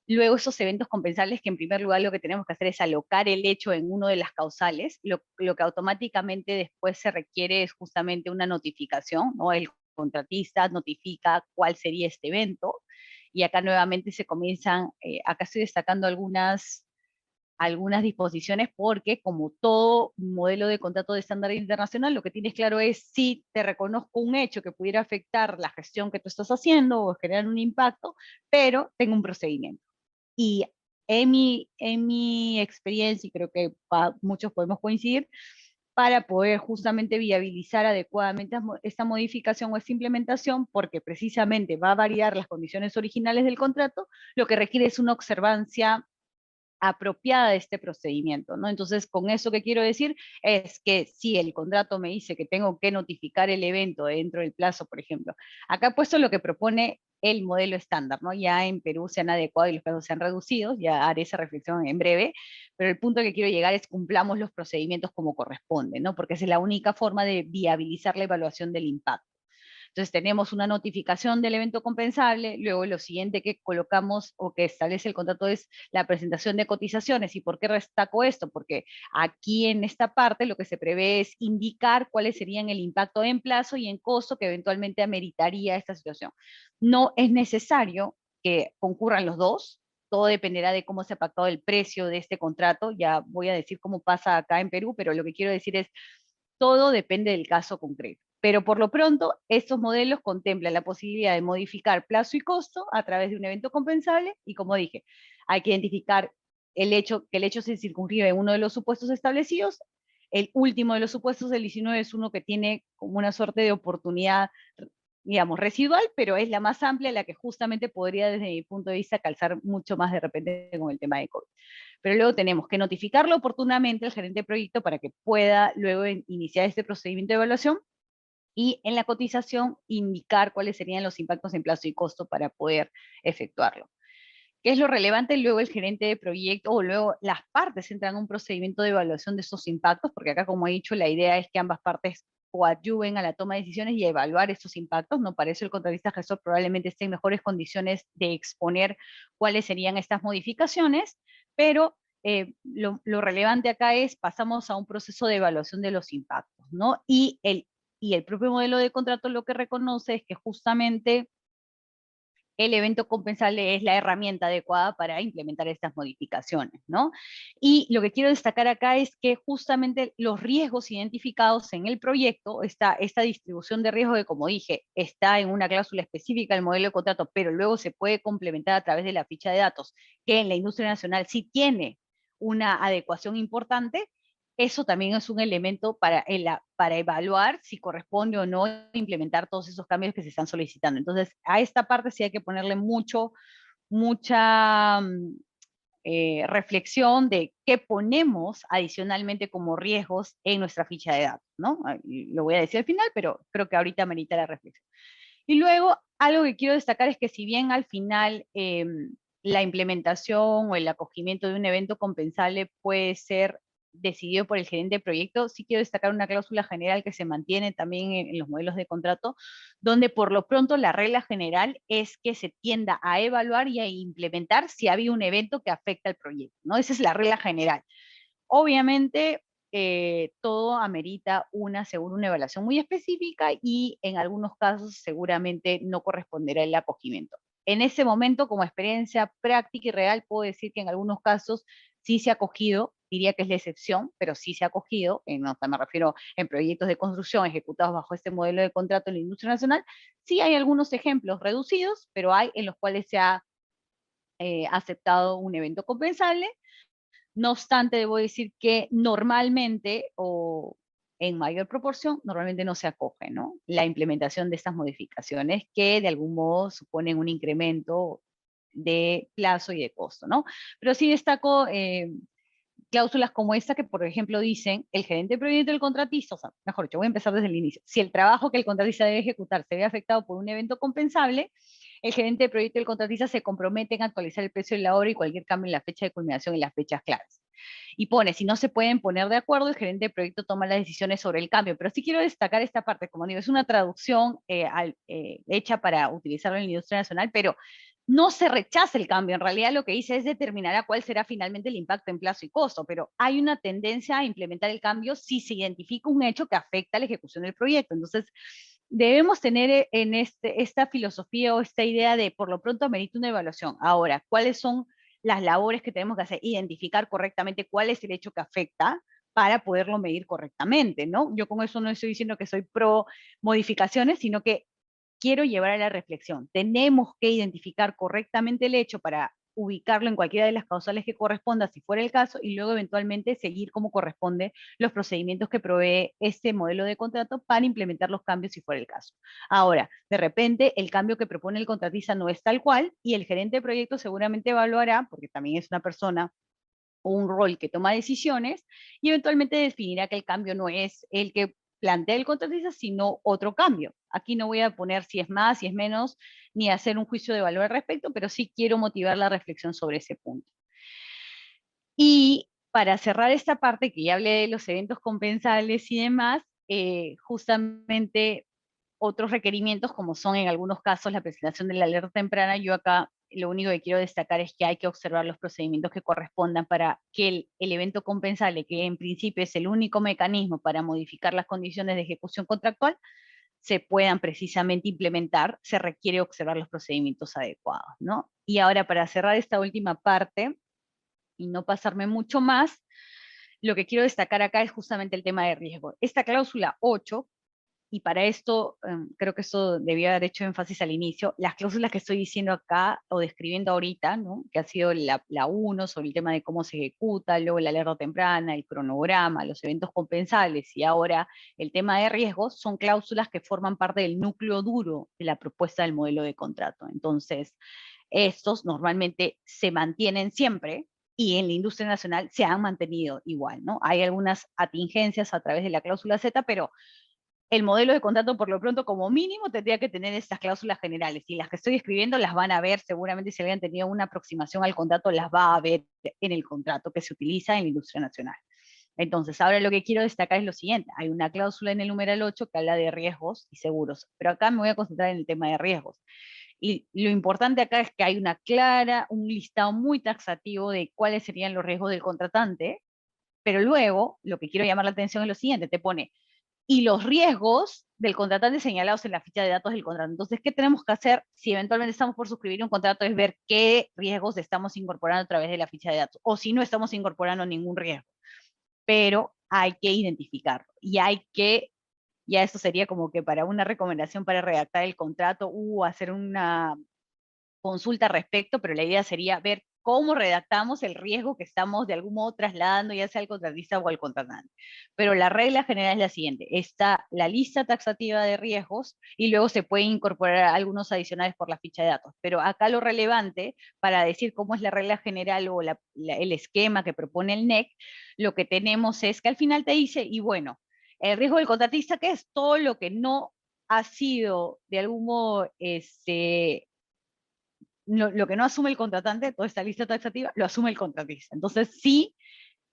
Luego esos eventos compensables que en primer lugar lo que tenemos que hacer es alocar el hecho en uno de las causales, lo que automáticamente después se requiere es justamente una notificación, ¿no? El contratista notifica cuál sería este evento y acá nuevamente se comienzan, acá estoy destacando algunas disposiciones porque como todo modelo de contrato de estándar internacional, lo que tienes claro es si te reconozco un hecho que pudiera afectar la gestión que tú estás haciendo o generar un impacto, pero tengo un procedimiento. Y en mi experiencia, y creo que muchos podemos coincidir, para poder justamente viabilizar adecuadamente esta modificación o esta implementación, porque precisamente va a variar las condiciones originales del contrato, lo que requiere es una observancia apropiada de este procedimiento, ¿no? Entonces, con eso que quiero decir es que si el contrato me dice que tengo que notificar el evento dentro del plazo, por ejemplo, acá he puesto lo que propone el modelo estándar, ¿no? Ya en Perú se han adecuado y los plazos se han reducido, ya haré esa reflexión en breve, pero el punto que quiero llegar es cumplamos los procedimientos como corresponde, ¿no? Porque esa es la única forma de viabilizar la evaluación del impacto. Entonces tenemos una notificación del evento compensable, luego lo siguiente que colocamos o que establece el contrato es la presentación de cotizaciones. ¿Y por qué destaco esto? Porque aquí en esta parte lo que se prevé es indicar cuáles serían el impacto en plazo y en costo que eventualmente ameritaría esta situación. No es necesario que concurran los dos, todo dependerá de cómo se ha pactado el precio de este contrato, ya voy a decir cómo pasa acá en Perú, pero lo que quiero decir es, todo depende del caso concreto. Pero por lo pronto, estos modelos contemplan la posibilidad de modificar plazo y costo a través de un evento compensable y, como dije, hay que identificar que el hecho se circunscribe en uno de los supuestos establecidos. El último de los supuestos, el 19, es uno que tiene como una suerte de oportunidad, digamos, residual, pero es la más amplia, la que justamente podría, desde mi punto de vista, calzar mucho más de repente con el tema de COVID. Pero luego tenemos que notificarlo oportunamente al gerente de proyecto para que pueda luego iniciar este procedimiento de evaluación y en la cotización indicar cuáles serían los impactos en plazo y costo para poder efectuarlo. ¿Qué es lo relevante? Luego el gerente de proyecto o luego las partes entran a un procedimiento de evaluación de esos impactos, porque acá, como he dicho, la idea es que ambas partes coadyuven a la toma de decisiones y a evaluar estos impactos, ¿no? Para eso el contratista gestor probablemente esté en mejores condiciones de exponer cuáles serían estas modificaciones, pero lo relevante acá es, pasamos a un proceso de evaluación de los impactos, ¿no? Y el propio modelo de contrato lo que reconoce es que justamente el evento compensable es la herramienta adecuada para implementar estas modificaciones, ¿no? Y lo que quiero destacar acá es que justamente los riesgos identificados en el proyecto, esta distribución de riesgos que, como dije, está en una cláusula específica del modelo de contrato, pero luego se puede complementar a través de la ficha de datos, que en la industria nacional sí tiene una adecuación importante. Eso también es un elemento para evaluar si corresponde o no implementar todos esos cambios que se están solicitando. Entonces, a esta parte sí hay que ponerle mucha reflexión de qué ponemos adicionalmente como riesgos en nuestra ficha de datos, ¿no? Lo voy a decir al final, pero creo que ahorita merita la reflexión. Y luego, algo que quiero destacar es que si bien al final la implementación o el acogimiento de un evento compensable puede ser decidido por el gerente de proyecto, sí quiero destacar una cláusula general que se mantiene también en los modelos de contrato, donde por lo pronto la regla general es que se tienda a evaluar y a implementar si había un evento que afecta al proyecto, ¿no? Esa es la regla general. Obviamente, todo amerita seguro una evaluación muy específica y en algunos casos seguramente no corresponderá el acogimiento. En ese momento, como experiencia práctica y real, puedo decir que en algunos casos sí se ha acogido, diría que es la excepción, pero sí se ha acogido, me refiero en proyectos de construcción ejecutados bajo este modelo de contrato en la industria nacional. Sí hay algunos ejemplos reducidos, pero hay en los cuales se ha aceptado un evento compensable. No obstante, debo decir que normalmente o en mayor proporción, normalmente no se acoge, ¿no? La implementación de estas modificaciones que de algún modo suponen un incremento de plazo y de costo, ¿no? Pero sí destaco cláusulas como esta que, por ejemplo, dicen el gerente de proyecto del contratista, o sea, mejor dicho, voy a empezar desde el inicio. Si el trabajo que el contratista debe ejecutar se ve afectado por un evento compensable, el gerente de proyecto del contratista se compromete en actualizar el precio de la obra y cualquier cambio en la fecha de culminación y las fechas claves. Y pone, si no se pueden poner de acuerdo, el gerente de proyecto toma las decisiones sobre el cambio. Pero sí quiero destacar esta parte, como digo, es una traducción hecha para utilizarlo en la industria nacional, pero no se rechaza el cambio. En realidad lo que dice es determinará cuál será finalmente el impacto en plazo y costo, pero hay una tendencia a implementar el cambio si se identifica un hecho que afecta a la ejecución del proyecto. Entonces, debemos tener en esta filosofía o esta idea de por lo pronto amerita una evaluación. Ahora, ¿cuáles son las labores que tenemos que hacer? Identificar correctamente cuál es el hecho que afecta para poderlo medir correctamente, ¿no? Yo con eso no estoy diciendo que soy pro modificaciones, sino que quiero llevar a la reflexión. Tenemos que identificar correctamente el hecho para ubicarlo en cualquiera de las causales que corresponda, si fuera el caso, y luego eventualmente seguir como corresponde los procedimientos que provee este modelo de contrato para implementar los cambios si fuera el caso. Ahora, de repente, el cambio que propone el contratista no es tal cual y el gerente de proyecto seguramente evaluará, porque también es una persona o un rol que toma decisiones, y eventualmente definirá que el cambio no es el que plantea el contratista, sino otro cambio. Aquí no voy a poner si es más, si es menos, ni hacer un juicio de valor al respecto, pero sí quiero motivar la reflexión sobre ese punto. Y para cerrar esta parte, que ya hablé de los eventos compensables y demás, justamente otros requerimientos, como son en algunos casos la presentación de la alerta temprana, yo acá lo único que quiero destacar es que hay que observar los procedimientos que correspondan para que el evento compensable, que en principio es el único mecanismo para modificar las condiciones de ejecución contractual, se puedan precisamente implementar, se requiere observar los procedimientos adecuados, ¿no? Y ahora, para cerrar esta última parte y no pasarme mucho más, lo que quiero destacar acá es justamente el tema de riesgo. Esta cláusula 8, y para esto, creo que eso debía haber hecho énfasis al inicio, las cláusulas que estoy diciendo acá o describiendo ahorita, ¿no? Que ha sido la 1 sobre el tema de cómo se ejecuta, luego la alerta temprana, el cronograma, los eventos compensables y ahora el tema de riesgos, son cláusulas que forman parte del núcleo duro de la propuesta del modelo de contrato. Entonces, estos normalmente se mantienen siempre, y en la industria nacional se han mantenido igual, ¿no? Hay algunas atingencias a través de la cláusula Z, pero el modelo de contrato por lo pronto como mínimo tendría que tener estas cláusulas generales, y las que estoy escribiendo las van a ver seguramente. Si habían tenido una aproximación al contrato, las va a ver en el contrato que se utiliza en la industria nacional. Entonces, ahora lo que quiero destacar es lo siguiente: hay una cláusula en el numeral 8 que habla de riesgos y seguros, pero acá me voy a concentrar en el tema de riesgos. Y lo importante acá es que hay un listado muy taxativo de cuáles serían los riesgos del contratante, pero luego lo que quiero llamar la atención es lo siguiente, te pone, y los riesgos del contratante señalados en la ficha de datos del contrato. Entonces, ¿qué tenemos que hacer si eventualmente estamos por suscribir un contrato? Es ver qué riesgos estamos incorporando a través de la ficha de datos, o si no estamos incorporando ningún riesgo. Pero hay que identificarlo, y hay que, ya esto sería como que para una recomendación para redactar el contrato, hacer una consulta al respecto, pero la idea sería ver cómo redactamos el riesgo que estamos de algún modo trasladando, ya sea al contratista o al contratante. Pero la regla general es la siguiente: está la lista taxativa de riesgos y luego se pueden incorporar algunos adicionales por la ficha de datos. Pero acá lo relevante para decir cómo es la regla general o el esquema que propone el NEC, lo que tenemos es que al final te dice, y bueno, el riesgo del contratista, que es todo lo que no ha sido de algún modo lo que no asume el contratante, toda esta lista taxativa, lo asume el contratista. Entonces, sí,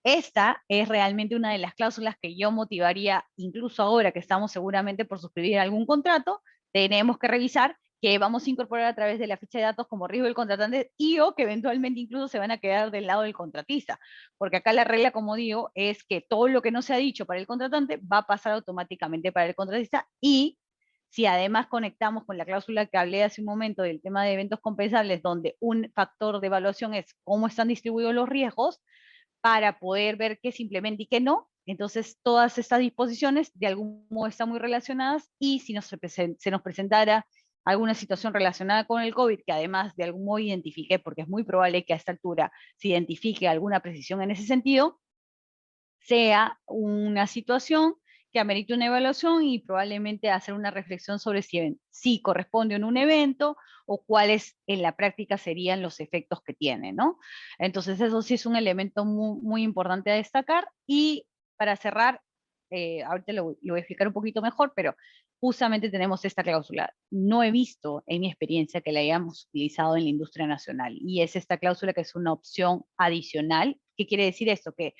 esta es realmente una de las cláusulas que yo motivaría, incluso ahora que estamos seguramente por suscribir algún contrato, tenemos que revisar que vamos a incorporar a través de la ficha de datos como riesgo del contratante y o que eventualmente incluso se van a quedar del lado del contratista. Porque acá la regla, como digo, es que todo lo que no se ha dicho para el contratante va a pasar automáticamente para el contratista, y si además conectamos con la cláusula que hablé hace un momento del tema de eventos compensables, donde un factor de evaluación es cómo están distribuidos los riesgos, para poder ver qué se implementa y qué no, entonces todas estas disposiciones de algún modo están muy relacionadas, y si se nos presentara alguna situación relacionada con el COVID, que además de algún modo identifique, porque es muy probable que a esta altura se identifique alguna precisión en ese sentido, sea una situación que amerite una evaluación y probablemente hacer una reflexión sobre si corresponde en un evento o cuáles en la práctica serían los efectos que tiene, ¿no? Entonces eso sí es un elemento muy, muy importante a destacar. Y para cerrar, ahorita lo voy a explicar un poquito mejor, pero justamente tenemos esta cláusula. No he visto en mi experiencia que la hayamos utilizado en la industria nacional, y es esta cláusula que es una opción adicional. ¿Qué quiere decir esto? Que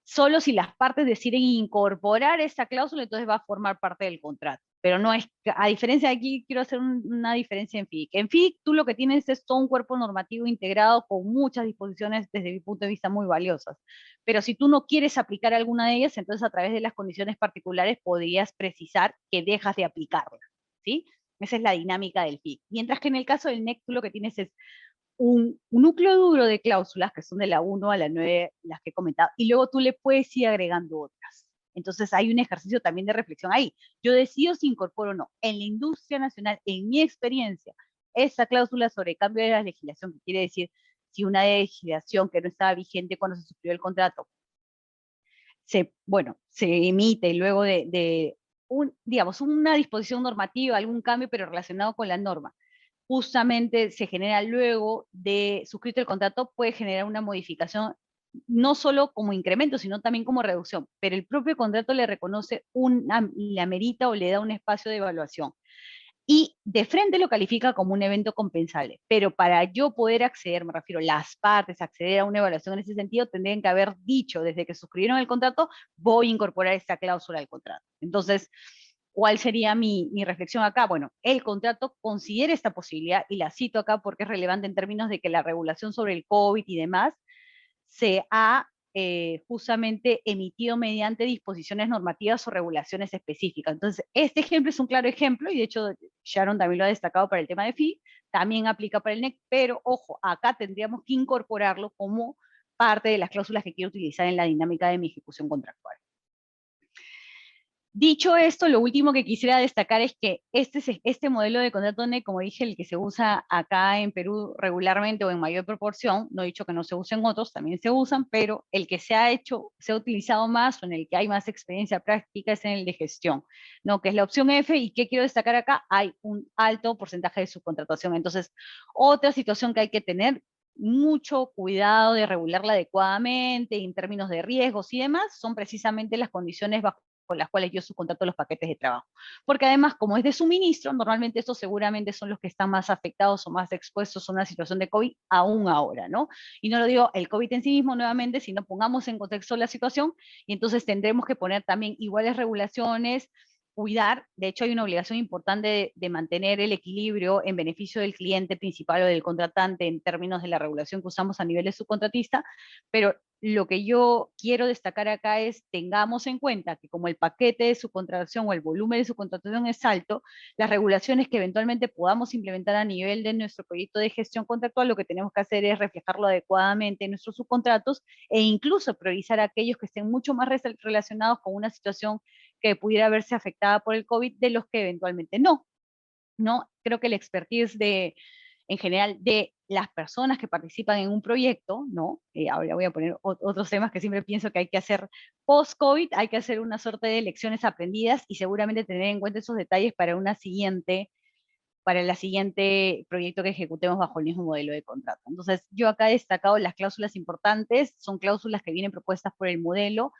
solo si las partes deciden incorporar esta cláusula, entonces va a formar parte del contrato. Pero no es, a diferencia de aquí, quiero hacer una diferencia en FIC. En FIC, tú lo que tienes es todo un cuerpo normativo integrado con muchas disposiciones, desde mi punto de vista, muy valiosas. Pero si tú no quieres aplicar alguna de ellas, entonces a través de las condiciones particulares podrías precisar que dejas de aplicarla, ¿sí? Esa es la dinámica del FIC. Mientras que en el caso del NEC, tú lo que tienes es un núcleo duro de cláusulas, que son de la 1 a la 9, las que he comentado, y luego tú le puedes ir agregando otras. Entonces hay un ejercicio también de reflexión ahí. Yo decido si incorporo o no. En la industria nacional, en mi experiencia, esa cláusula sobre cambio de la legislación, que quiere decir si una legislación que no estaba vigente cuando se suscribió el contrato, se emite luego digamos, una disposición normativa, algún cambio, pero relacionado con la norma, justamente se genera luego de suscrito el contrato, puede generar una modificación, no solo como incremento, sino también como reducción, pero el propio contrato le reconoce le amerita o le da un espacio de evaluación. Y de frente lo califica como un evento compensable. Pero para yo poder acceder, me refiero, las partes, acceder a una evaluación en ese sentido, tendrían que haber dicho desde que suscribieron el contrato, voy a incorporar esta cláusula al contrato. Entonces, ¿cuál sería mi reflexión acá? Bueno, el contrato considera esta posibilidad, y la cito acá porque es relevante en términos de que la regulación sobre el COVID y demás se ha justamente emitido mediante disposiciones normativas o regulaciones específicas. Entonces, este ejemplo es un claro ejemplo, y de hecho Sharon también lo ha destacado para el tema de FI, también aplica para el NEC, pero ojo, acá tendríamos que incorporarlo como parte de las cláusulas que quiero utilizar en la dinámica de mi ejecución contractual. Dicho esto, lo último que quisiera destacar es que este modelo de contrato NEC, como dije, el que se usa acá en Perú regularmente o en mayor proporción, no he dicho que no se usen otros, también se usan, pero el que se ha utilizado más, o en el que hay más experiencia práctica, es en el de gestión, ¿no? Que es la opción F. ¿Y qué quiero destacar acá? Hay un alto porcentaje de subcontratación. Entonces, otra situación que hay que tener mucho cuidado de regularla adecuadamente en términos de riesgos y demás, son precisamente las condiciones bajo con las cuales yo subcontrato los paquetes de trabajo. Porque además, como es de suministro, normalmente estos seguramente son los que están más afectados o más expuestos a una situación de COVID aún ahora, ¿no? Y no lo digo el COVID en sí mismo nuevamente, sino pongamos en contexto la situación, y entonces tendremos que poner también iguales regulaciones cuidar, de hecho hay una obligación importante de mantener el equilibrio en beneficio del cliente principal o del contratante en términos de la regulación que usamos a nivel de subcontratista, pero lo que yo quiero destacar acá es tengamos en cuenta que como el paquete de subcontratación o el volumen de subcontratación es alto, las regulaciones que eventualmente podamos implementar a nivel de nuestro proyecto de gestión contractual, lo que tenemos que hacer es reflejarlo adecuadamente en nuestros subcontratos e incluso priorizar aquellos que estén mucho más relacionados con una situación que pudiera verse afectada por el COVID de los que eventualmente no. ¿No? Creo que el expertise en general de las personas que participan en un proyecto, ¿no? Ahora voy a poner otros temas que siempre pienso que hay que hacer post-COVID, hay que hacer una suerte de lecciones aprendidas y seguramente tener en cuenta esos detalles para el siguiente proyecto que ejecutemos bajo el mismo modelo de contrato. Entonces, yo acá he destacado las cláusulas importantes, son cláusulas que vienen propuestas por el modelo,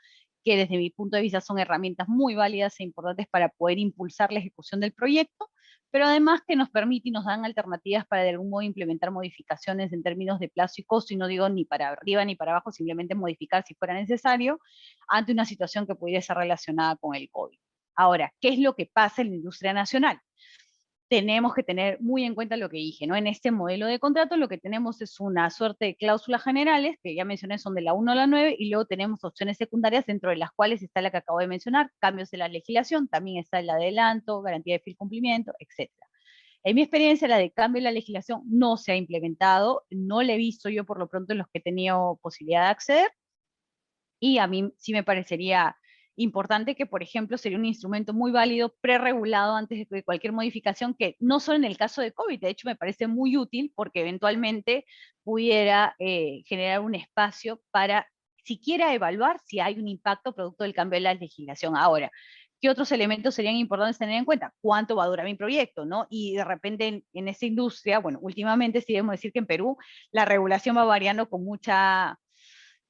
que desde mi punto de vista son herramientas muy válidas e importantes para poder impulsar la ejecución del proyecto, pero además que nos permite y nos dan alternativas para de algún modo implementar modificaciones en términos de plazo y costo, y no digo ni para arriba ni para abajo, simplemente modificar si fuera necesario ante una situación que pudiera ser relacionada con el COVID. Ahora, ¿qué es lo que pasa en la industria nacional? Tenemos que tener muy en cuenta lo que dije, ¿no? En este modelo de contrato lo que tenemos es una suerte de cláusulas generales, que ya mencioné son de la 1 a la 9, y luego tenemos opciones secundarias, dentro de las cuales está la que acabo de mencionar, cambios de la legislación, también está el adelanto, garantía de fiel cumplimiento, etc. En mi experiencia, la de cambio de la legislación no se ha implementado, no la he visto yo por lo pronto en los que he tenido posibilidad de acceder, y a mí sí me parecería importante que, por ejemplo, sería un instrumento muy válido, preregulado antes de cualquier modificación, que no solo en el caso de COVID, de hecho me parece muy útil porque eventualmente pudiera generar un espacio para siquiera evaluar si hay un impacto producto del cambio de la legislación. Ahora, ¿qué otros elementos serían importantes tener en cuenta? ¿Cuánto va a durar mi proyecto? ¿No? Y de repente en esta industria, bueno, últimamente sí debemos decir que en Perú la regulación va variando con mucha,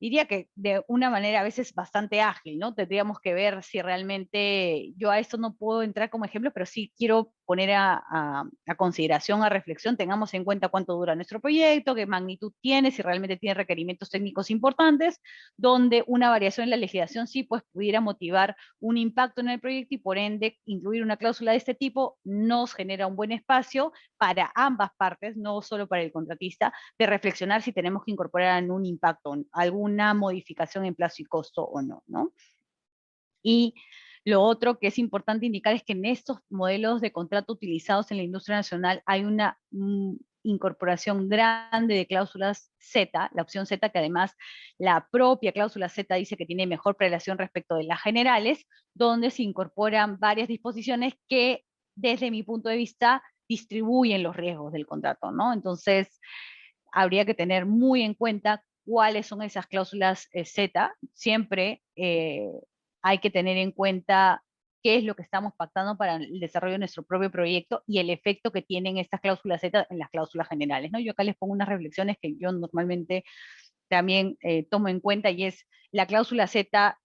diría que de una manera a veces bastante ágil, ¿no? Tendríamos que ver si realmente, yo a esto no puedo entrar como ejemplo, pero sí quiero poner a consideración, a reflexión, tengamos en cuenta cuánto dura nuestro proyecto, qué magnitud tiene, si realmente tiene requerimientos técnicos importantes, donde una variación en la legislación sí pues pudiera motivar un impacto en el proyecto y por ende incluir una cláusula de este tipo nos genera un buen espacio para ambas partes, no solo para el contratista, de reflexionar si tenemos que incorporar en un impacto, alguna modificación en plazo y costo o no, ¿no? Y lo otro que es importante indicar es que en estos modelos de contrato utilizados en la industria nacional hay una incorporación grande de cláusulas Z, la opción Z, que además la propia cláusula Z dice que tiene mejor prelación respecto de las generales, donde se incorporan varias disposiciones que desde mi punto de vista distribuyen los riesgos del contrato, ¿no? Entonces, habría que tener muy en cuenta cuáles son esas cláusulas Z. Siempre hay que tener en cuenta qué es lo que estamos pactando para el desarrollo de nuestro propio proyecto y el efecto que tienen estas cláusulas Z en las cláusulas generales, ¿no? Yo acá les pongo unas reflexiones que yo normalmente también tomo en cuenta, y es la cláusula Z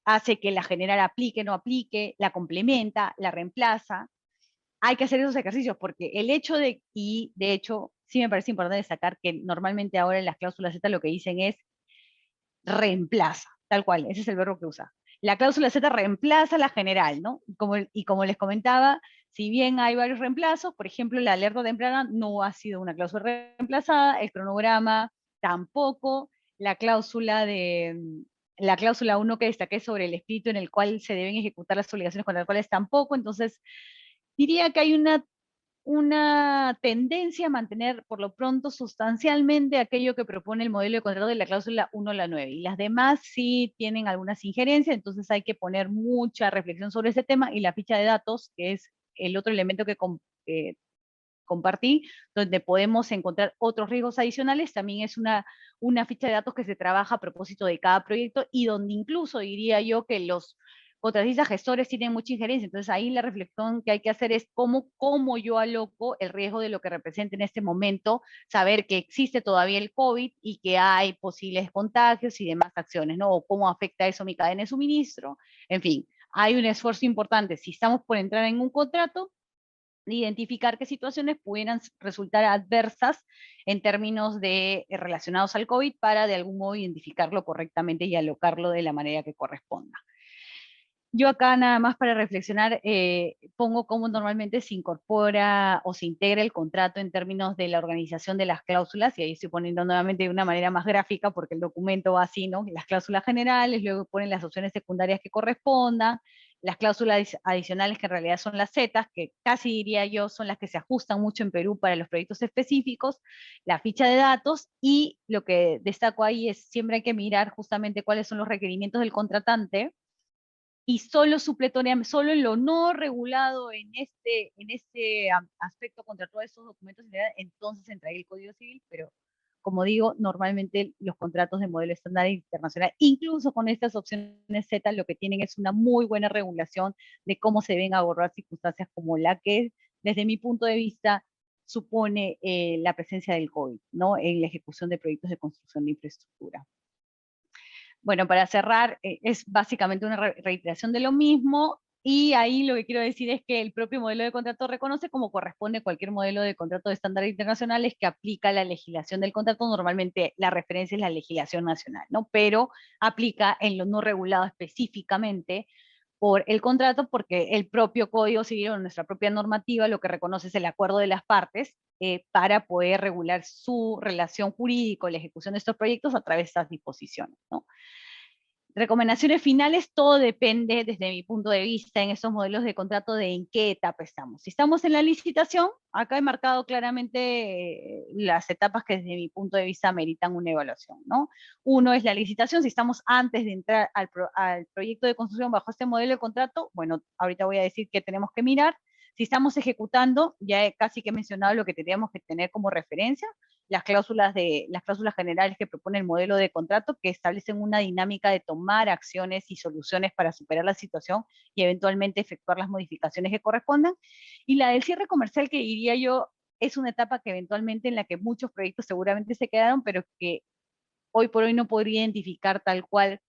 hace que la general aplique, no aplique, la complementa, la reemplaza. Hay que hacer esos ejercicios porque el hecho y de hecho, sí me parece importante destacar que normalmente ahora en las cláusulas Z lo que dicen es reemplaza, tal cual, ese es el verbo que usa. La cláusula Z reemplaza la general, ¿no? Y como les comentaba, si bien hay varios reemplazos, por ejemplo, la alerta temprana no ha sido una cláusula reemplazada, el cronograma tampoco, la cláusula 1 que destaqué sobre el espíritu en el cual se deben ejecutar las obligaciones contractuales tampoco, entonces diría que hay una tendencia a mantener por lo pronto sustancialmente aquello que propone el modelo de contrato de la cláusula 1 a la 9, y las demás sí tienen algunas injerencias, entonces hay que poner mucha reflexión sobre ese tema, y la ficha de datos, que es el otro elemento que compartí, donde podemos encontrar otros riesgos adicionales, también es una ficha de datos que se trabaja a propósito de cada proyecto y donde incluso diría yo que los contratistas gestores tienen mucha injerencia. Entonces ahí la reflexión que hay que hacer es cómo yo aloco el riesgo de lo que representa en este momento, saber que existe todavía el COVID y que hay posibles contagios y demás acciones, ¿no? O cómo afecta eso mi cadena de suministro. En fin, hay un esfuerzo importante. Si estamos por entrar en un contrato, identificar qué situaciones pudieran resultar adversas en términos de relacionados al COVID para de algún modo identificarlo correctamente y alocarlo de la manera que corresponda. Yo acá nada más para reflexionar, pongo cómo normalmente se incorpora o se integra el contrato en términos de la organización de las cláusulas, y ahí estoy poniendo nuevamente de una manera más gráfica porque el documento va así, ¿no? Las cláusulas generales, luego ponen las opciones secundarias que correspondan, las cláusulas adicionales que en realidad son las zetas, que casi diría yo son las que se ajustan mucho en Perú para los proyectos específicos, la ficha de datos, y lo que destaco ahí es siempre hay que mirar justamente cuáles son los requerimientos del contratante, y solo supletoriamente, solo en lo no regulado en este aspecto contra todos estos documentos, entonces entraría el Código Civil, pero como digo, normalmente los contratos de modelo estándar internacional, incluso con estas opciones Z, lo que tienen es una muy buena regulación de cómo se deben abordar circunstancias como la que, desde mi punto de vista, supone la presencia del COVID, ¿no? En la ejecución de proyectos de construcción de infraestructura. Bueno, para cerrar, es básicamente una reiteración de lo mismo, y ahí lo que quiero decir es que el propio modelo de contrato reconoce, como corresponde cualquier modelo de contrato de estándares internacionales, que aplica la legislación del contrato. Normalmente la referencia es la legislación nacional, ¿no? Pero aplica en lo no regulado específicamente por el contrato, porque el propio Código Civil o nuestra propia normativa lo que reconoce es el acuerdo de las partes para poder regular su relación jurídica, la ejecución de estos proyectos a través de estas disposiciones, ¿no? Recomendaciones finales, todo depende desde mi punto de vista en estos modelos de contrato de en qué etapa estamos. Si estamos en la licitación, acá he marcado claramente las etapas que desde mi punto de vista meritan una evaluación, ¿no? Uno es la licitación. Si estamos antes de entrar al proyecto de construcción bajo este modelo de contrato, bueno, ahorita voy a decir qué tenemos que mirar. Si estamos ejecutando, ya casi que he mencionado lo que tendríamos que tener como referencia, las cláusulas generales que propone el modelo de contrato, que establecen una dinámica de tomar acciones y soluciones para superar la situación y eventualmente efectuar las modificaciones que correspondan. Y la del cierre comercial, que diría yo es una etapa que eventualmente en la que muchos proyectos seguramente se quedaron, pero que hoy por hoy no podría identificar tal cual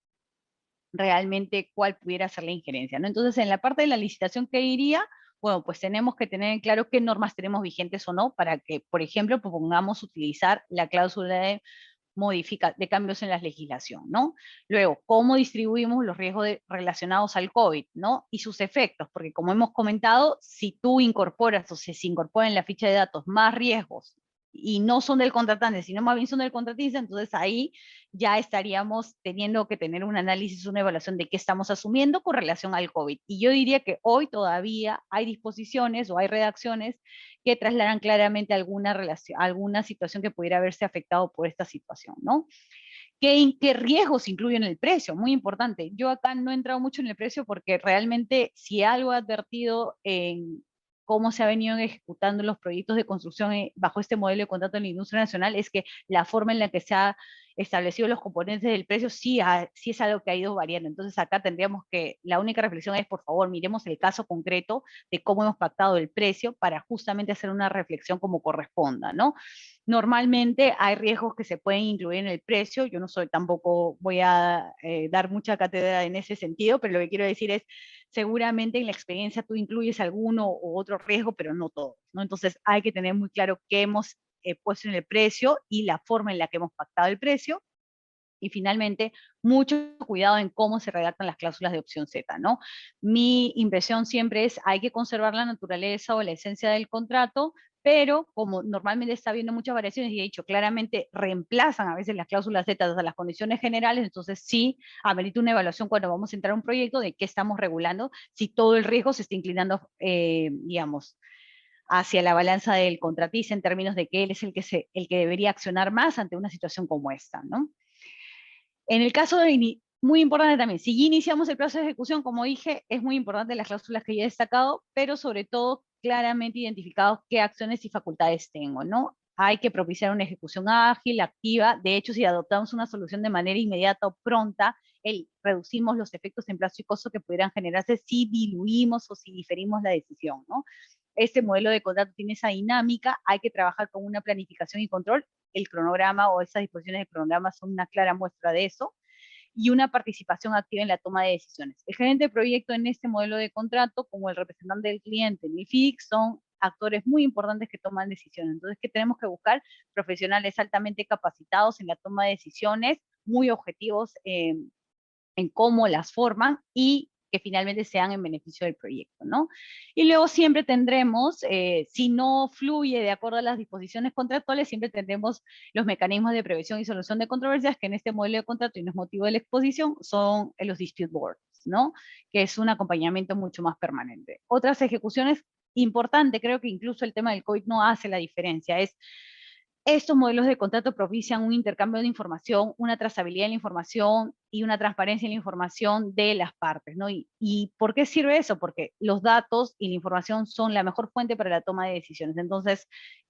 realmente cuál pudiera ser la injerencia, ¿no? Entonces, en la parte de la licitación, ¿qué diría? Bueno, pues tenemos que tener en claro qué normas tenemos vigentes o no para que, por ejemplo, propongamos utilizar la cláusula de cambios en la legislación, ¿no? Luego, ¿cómo distribuimos los riesgos relacionados al COVID, ¿no? Y sus efectos, porque como hemos comentado, si tú incorporas o si se incorpora en la ficha de datos más riesgos y no son del contratante, sino más bien son del contratista, entonces ahí ya estaríamos teniendo que tener un análisis, una evaluación de qué estamos asumiendo con relación al COVID. Y yo diría que hoy todavía hay disposiciones o hay redacciones que trasladan claramente alguna relación, alguna situación que pudiera haberse afectado por esta situación, ¿no? ¿Qué riesgos incluyen el precio? Muy importante. Yo acá no he entrado mucho en el precio porque realmente si algo he advertido en cómo se ha venido ejecutando los proyectos de construcción bajo este modelo de contrato en la industria nacional, es que la forma en la que se ha establecido los componentes del precio sí es algo que ha ido variando. Entonces acá tendríamos que, la única reflexión es, por favor, miremos el caso concreto de cómo hemos pactado el precio para justamente hacer una reflexión como corresponda, ¿no? Normalmente hay riesgos que se pueden incluir en el precio. Yo no soy tampoco, voy a dar mucha cátedra en ese sentido, pero lo que quiero decir es, seguramente en la experiencia tú incluyes alguno u otro riesgo, pero no todos, ¿no? Entonces hay que tener muy claro qué hemos puesto en el precio y la forma en la que hemos pactado el precio. Y finalmente, mucho cuidado en cómo se redactan las cláusulas de opción Z, ¿no? Mi impresión siempre es, hay que conservar la naturaleza o la esencia del contrato, pero como normalmente está habiendo muchas variaciones, y he dicho, claramente reemplazan a veces las cláusulas Z a las condiciones generales, entonces sí amerita una evaluación cuando vamos a entrar a un proyecto de qué estamos regulando, si todo el riesgo se está inclinando, digamos, hacia la balanza del contratista en términos de que él es el que debería accionar más ante una situación como esta, ¿no? En el caso de, muy importante también, si ya iniciamos el plazo de ejecución, como dije, es muy importante las cláusulas que ya he destacado, pero sobre todo claramente identificados qué acciones y facultades tengo, ¿no? Hay que propiciar una ejecución ágil, activa. De hecho, si adoptamos una solución de manera inmediata o pronta, reducimos los efectos en plazo y costo que pudieran generarse si diluimos o si diferimos la decisión, ¿no? Este modelo de contrato tiene esa dinámica, hay que trabajar con una planificación y control. El cronograma o esas disposiciones del cronograma son una clara muestra de eso, y una participación activa en la toma de decisiones. El gerente de proyecto en este modelo de contrato, como el representante del cliente en IFIX, son actores muy importantes que toman decisiones. Entonces, ¿qué tenemos que buscar? Profesionales altamente capacitados en la toma de decisiones, muy objetivos en cómo las forman, y que finalmente sean en beneficio del proyecto, ¿no? Y luego siempre tendremos, si no fluye de acuerdo a las disposiciones contractuales, siempre tendremos los mecanismos de prevención y solución de controversias, que en este modelo de contrato, y no es motivo de la exposición, son los dispute boards, ¿no? Que es un acompañamiento mucho más permanente. Otras ejecuciones importantes, creo que incluso el tema del COVID no hace la diferencia, es estos modelos de contrato propician un intercambio de información, una trazabilidad de la información y una transparencia en la información de las partes, ¿no? ¿Y por qué sirve eso? Porque los datos y la información son la mejor fuente para la toma de decisiones. Entonces,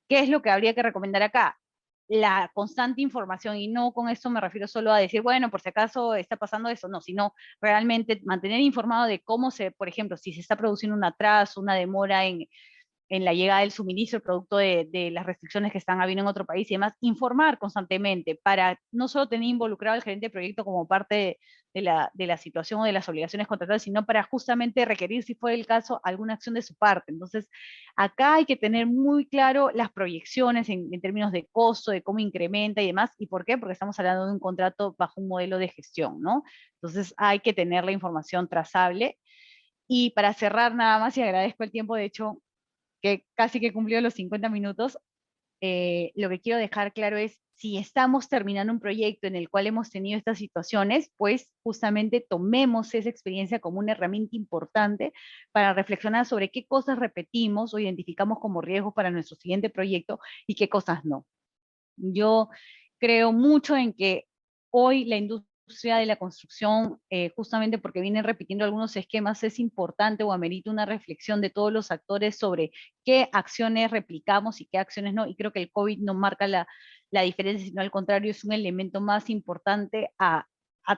¿qué es lo que habría que recomendar acá? La constante información, y no con esto me refiero solo a decir, bueno, por si acaso está pasando eso, no, sino realmente mantener informado de cómo por ejemplo, si se está produciendo un atraso, una demora en la llegada del suministro producto de las restricciones que están habiendo en otro país y demás, informar constantemente para no solo tener involucrado al gerente de proyecto como parte de la situación o de las obligaciones contractuales, sino para justamente requerir, si fuera el caso, alguna acción de su parte. Entonces, acá hay que tener muy claro las proyecciones en términos de costo, de cómo incrementa y demás. ¿Y por qué? Porque estamos hablando de un contrato bajo un modelo de gestión, ¿no? Entonces, hay que tener la información trazable. Y para cerrar nada más, y agradezco el tiempo, de hecho, que casi que cumplió los 50 minutos, lo que quiero dejar claro es, si estamos terminando un proyecto en el cual hemos tenido estas situaciones, pues justamente tomemos esa experiencia como una herramienta importante para reflexionar sobre qué cosas repetimos o identificamos como riesgos para nuestro siguiente proyecto y qué cosas no. Yo creo mucho en que hoy la industria de la construcción, justamente porque vienen repitiendo algunos esquemas, es importante o amerita una reflexión de todos los actores sobre qué acciones replicamos y qué acciones no, y creo que el COVID no marca la diferencia, sino al contrario, es un elemento más importante a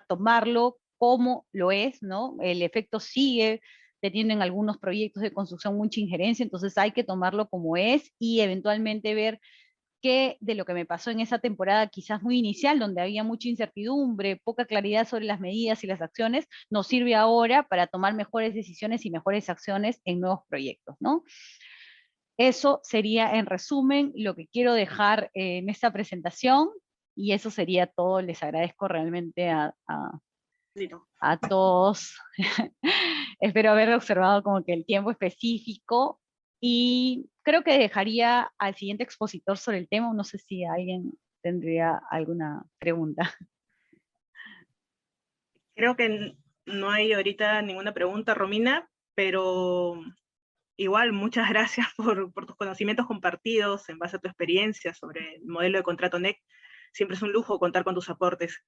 tomarlo como lo es, ¿no? El efecto sigue teniendo en algunos proyectos de construcción mucha injerencia, entonces hay que tomarlo como es y eventualmente ver que de lo que me pasó en esa temporada quizás muy inicial, donde había mucha incertidumbre, poca claridad sobre las medidas y las acciones, nos sirve ahora para tomar mejores decisiones y mejores acciones en nuevos proyectos, ¿no? Eso sería, en resumen, lo que quiero dejar en esta presentación, y eso sería todo. Les agradezco realmente a todos. Espero haber observado como que el tiempo específico, y creo que dejaría al siguiente expositor sobre el tema. No sé si alguien tendría alguna pregunta. Creo que no hay ahorita ninguna pregunta, Romina, pero igual muchas gracias por tus conocimientos compartidos en base a tu experiencia sobre el modelo de contrato NEC. Siempre es un lujo contar con tus aportes.